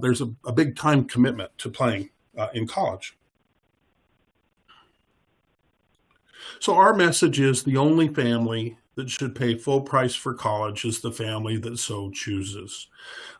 Speaker 2: there's a big time commitment to playing in college. So our message is the only family that should pay full price for college is the family that so chooses.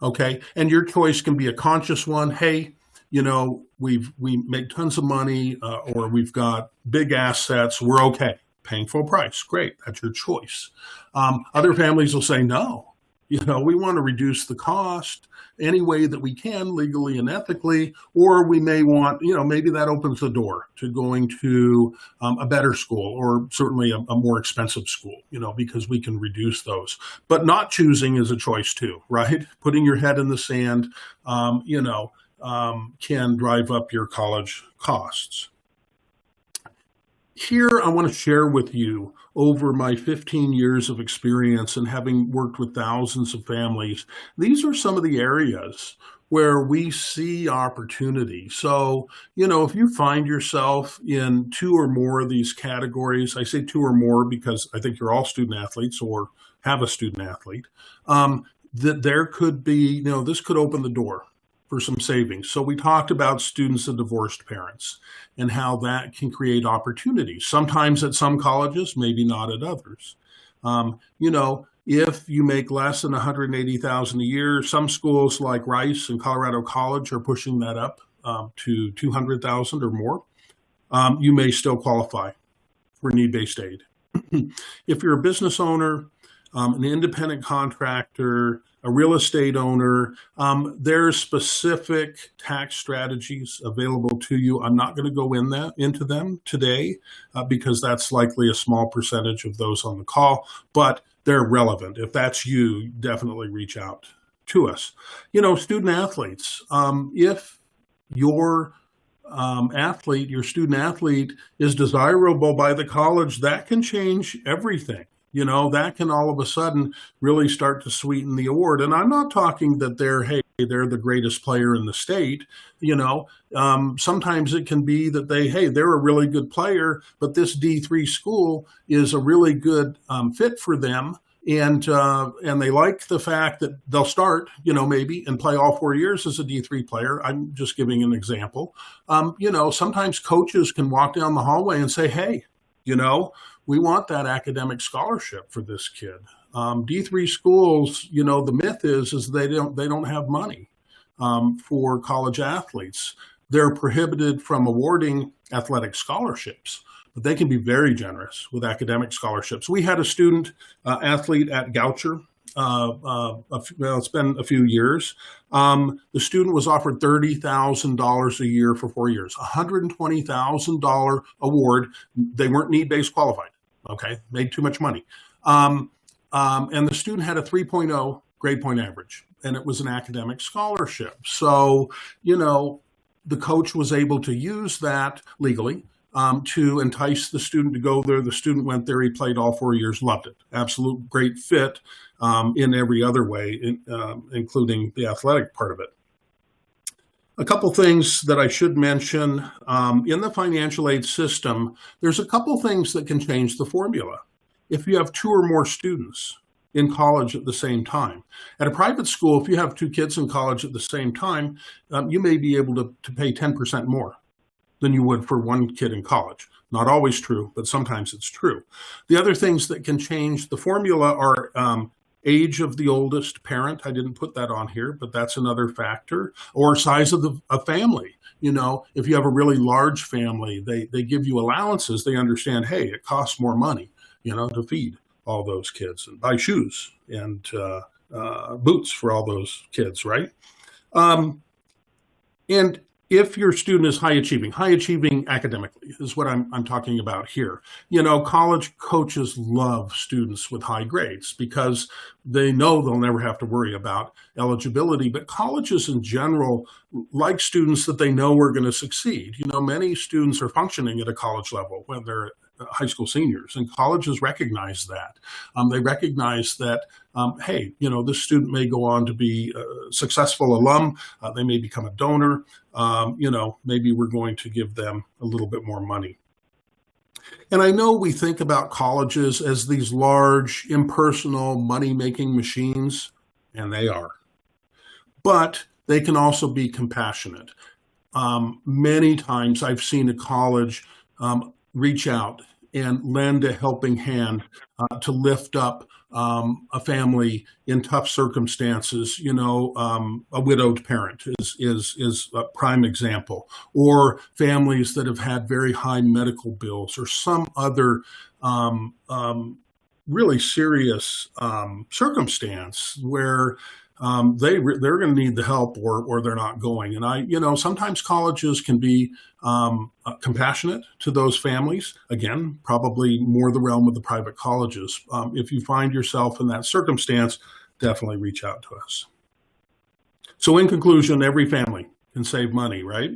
Speaker 2: Okay, and your choice can be a conscious one. Hey, we make tons of money, or we've got big assets. We're okay. Paying full price. Great. That's your choice. Other families will say, no, we want to reduce the cost any way that we can legally and ethically, or we may want, maybe that opens the door to going to a better school or certainly a more expensive school, because we can reduce those. But not choosing is a choice too, right? Putting your head in the sand, can drive up your college costs. Here, I want to share with you over my 15 years of experience and having worked with thousands of families, these are some of the areas where we see opportunity. So, if you find yourself in 2 or more of these categories, I say 2 or more because I think you're all student athletes or have a student athlete, that there could be, this could open the door for some savings. So we talked about students of divorced parents and how that can create opportunities. Sometimes at some colleges, maybe not at others. If you make less than $180,000 a year, some schools like Rice and Colorado College are pushing that up to $200,000 or more. You may still qualify for need-based aid. If you're a business owner, an independent contractor, a real estate owner, there's specific tax strategies available to you. I'm not going to go into them today because that's likely a small percentage of those on the call, but they're relevant. If that's you, definitely reach out to us. Student athletes, if your your student athlete is desirable by the college, that can change everything. That can all of a sudden really start to sweeten the award. And I'm not talking that they're the greatest player in the state. Sometimes it can be that they're a really good player, but this D3 school is a really good fit for them. And they like the fact that they'll start, maybe and play all 4 years as a D3 player. I'm just giving an example. Sometimes coaches can walk down the hallway and say, hey, we want that academic scholarship for this kid. D3 schools, the myth is they don't have money for college athletes. They're prohibited from awarding athletic scholarships, but they can be very generous with academic scholarships. We had a student athlete at Goucher. It's been a few years. The student was offered $30,000 a year for 4 years, $120,000 award. They weren't need-based qualified. Okay, made too much money. And the student had a 3.0 grade point average, and it was an academic scholarship. So, the coach was able to use that legally to entice the student to go there. The student went there. He played all 4 years, loved it. Absolute great fit in every other way, including the athletic part of it. A couple things that I should mention. In the financial aid system, there's a couple things that can change the formula. If you have 2 or more students in college at the same time. At a private school, if you have 2 kids in college at the same time, you may be able to pay 10% more than you would for 1 kid in college. Not always true, but sometimes it's true. The other things that can change the formula are age of the oldest parent. I didn't put that on here, but that's another factor. Or size of a family. If you have a really large family, they give you allowances. They understand, hey, it costs more money, to feed all those kids and buy shoes and boots for all those kids, right? And if your student is high achieving academically is what I'm talking about here. College coaches love students with high grades because they know they'll never have to worry about eligibility. But colleges in general like students that they know are going to succeed. Many students are functioning at a college level when they're high school seniors, and colleges recognize that. They recognize that, hey, this student may go on to be a successful alum. They may become a donor. Maybe we're going to give them a little bit more money. And I know we think about colleges as these large, impersonal, money-making machines, and they are. But they can also be compassionate. Many times I've seen a college reach out and lend a helping hand to lift up a family in tough circumstances. A widowed parent is a prime example, or families that have had very high medical bills, or some other really serious circumstance where they're going to need the help or they're not going. And sometimes colleges can be compassionate to those families. Again, probably more the realm of the private colleges. If you find yourself in that circumstance, definitely reach out to us. So in conclusion, every family can save money, right?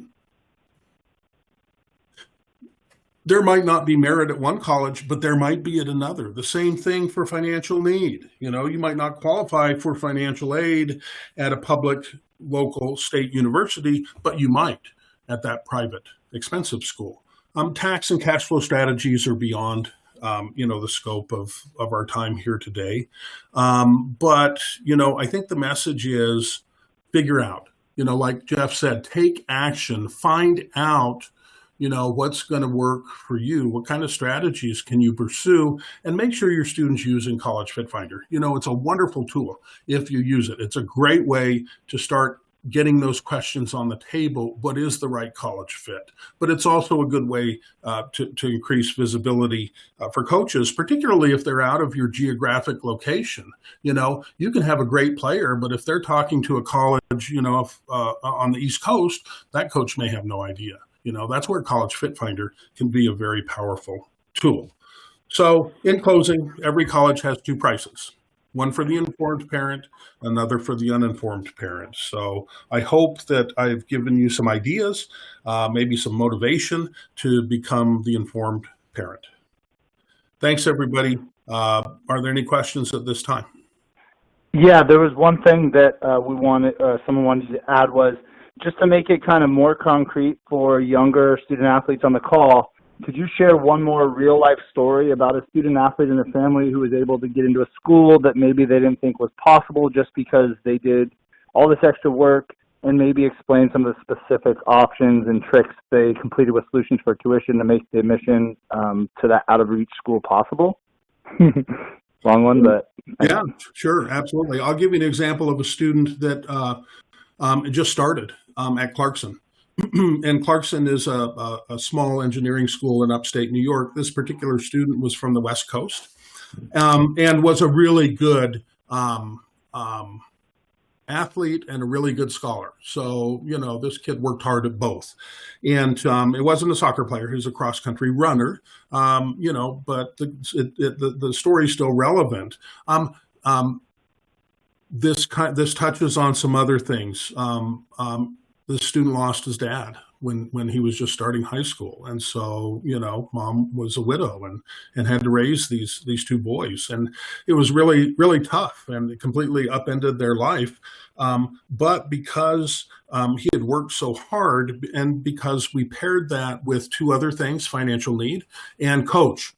Speaker 2: There might not be merit at one college, but there might be at another. The same thing for financial need. You might not qualify for financial aid at a public, local, state university, but you might at that private, expensive school. Tax and cash flow strategies are beyond, the scope of our time here today. But I think the message is figure out, like Jeff said, take action, find out what's going to work for you? What kind of strategies can you pursue? And make sure your students using College Fit Finder. It's a wonderful tool if you use it. It's a great way to start getting those questions on the table. What is the right college fit? But it's also a good way to increase visibility for coaches, particularly if they're out of your geographic location. You can have a great player, but if they're talking to a college, on the East Coast, that coach may have no idea. That's where College Fit Finder can be a very powerful tool. So in closing, every college has 2 prices, one for the informed parent, another for the uninformed parent. So I hope that I've given you some ideas, maybe some motivation to become the informed parent. Thanks, everybody. Are there any questions at this time?
Speaker 1: Yeah, there was one thing that someone wanted to add was, just to make it kind of more concrete for younger student athletes on the call, could you share one more real-life story about a student athlete and a family who was able to get into a school that maybe they didn't think was possible just because they did all this extra work, and maybe explain some of the specific options and tricks they completed with Solutions for Tuition to make the admission to that out-of-reach school possible? Long one, but...
Speaker 2: Yeah, sure, absolutely. I'll give you an example of a student that just started at Clarkson. And Clarkson is a small engineering school in upstate New York. This particular student was from the West Coast and was a really good athlete and a really good scholar. So, this kid worked hard at both. And it wasn't a soccer player. He was a cross-country runner, but the story's still relevant. This touches on some other things. The student lost his dad when he was just starting high school. And so, mom was a widow and had to raise these two boys. And it was really, really tough, and it completely upended their life. But because he had worked so hard, and because we paired that with two other things, financial need and coach,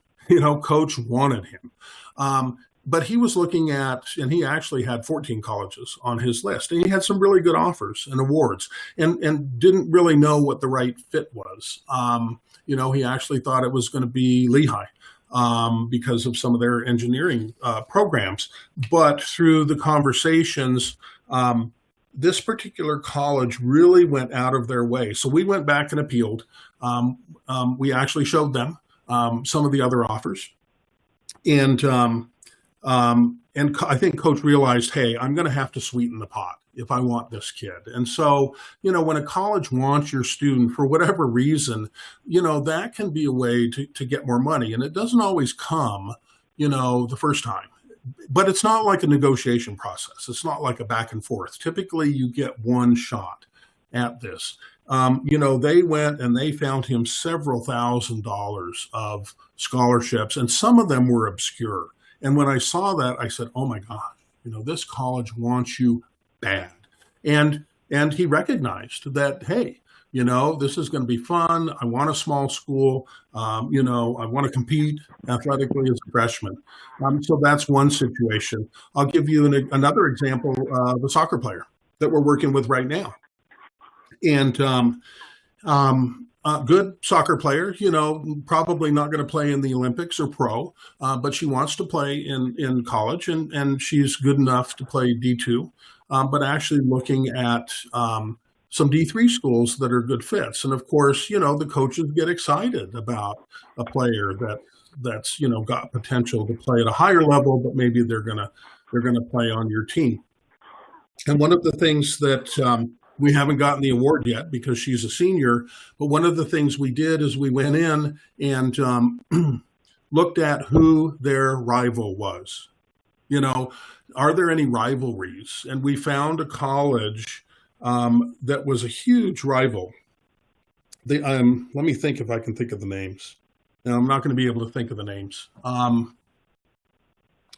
Speaker 2: coach wanted him. But he was looking at, and he actually had 14 colleges on his list, and he had some really good offers and awards, and didn't really know what the right fit was. He actually thought it was going to be Lehigh because of some of their engineering programs. But through the conversations, this particular college really went out of their way. So we went back and appealed. We actually showed them some of the other offers, and I think coach realized, hey, I'm going to have to sweeten the pot if I want this kid. And so, when a college wants your student for whatever reason, that can be a way to get more money. And it doesn't always come, the first time. But it's not like a negotiation process. It's not like a back and forth. Typically, you get one shot at this. They went and they found him several $1,000s of scholarships, and some of them were obscure. And when I saw that, I said, oh my gosh, this college wants you bad. And he recognized that, hey, this is going to be fun. I want a small school. I want to compete athletically as a freshman. So that's one situation. I'll give you another example of a soccer player that we're working with right now. And good soccer player, probably not going to play in the Olympics or pro, but she wants to play in college, and she's good enough to play D2, but actually looking at some D3 schools that are good fits. And of course, the coaches get excited about a player that's got potential to play at a higher level, but maybe they're gonna play on your team. And one of the things that we haven't gotten the award yet because she's a senior, but one of the things we did is we went in and looked at who their rival was. Are there any rivalries? And we found a college that was a huge rival. Let me think if I can think of the names. Now, I'm not going to be able to think of the names.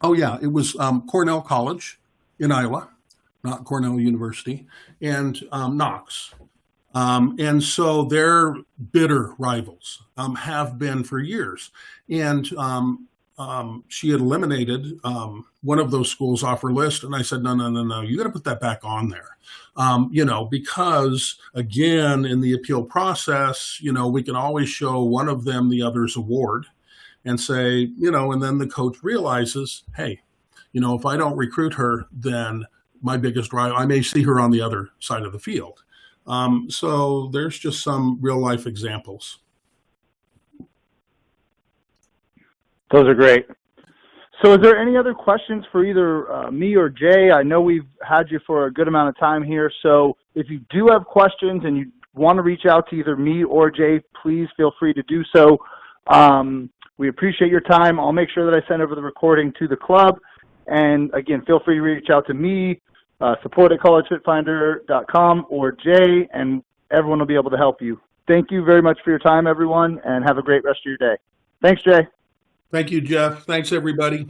Speaker 2: It was Cornell College in Iowa, not Cornell University, and Knox. And so they're bitter rivals, have been for years. And she had eliminated one of those schools off her list. And I said, no, you got to put that back on there. Because again, in the appeal process, we can always show one of them the other's award and say, and then the coach realizes, hey, if I don't recruit her, then my biggest rival, I may see her on the other side of the field. So there's just some real life examples.
Speaker 1: Those are great. So is there any other questions for either me or Jay? I know we've had you for a good amount of time here. So if you do have questions and you want to reach out to either me or Jay, please feel free to do so. We appreciate your time. I'll make sure that I send over the recording to the club. And again, feel free to reach out to me, support@collegefitfinder.com, or Jay, and everyone will be able to help you. Thank you very much for your time, everyone, and have a great rest of your day. Thanks, Jay.
Speaker 2: Thank you, Jeff. Thanks, everybody.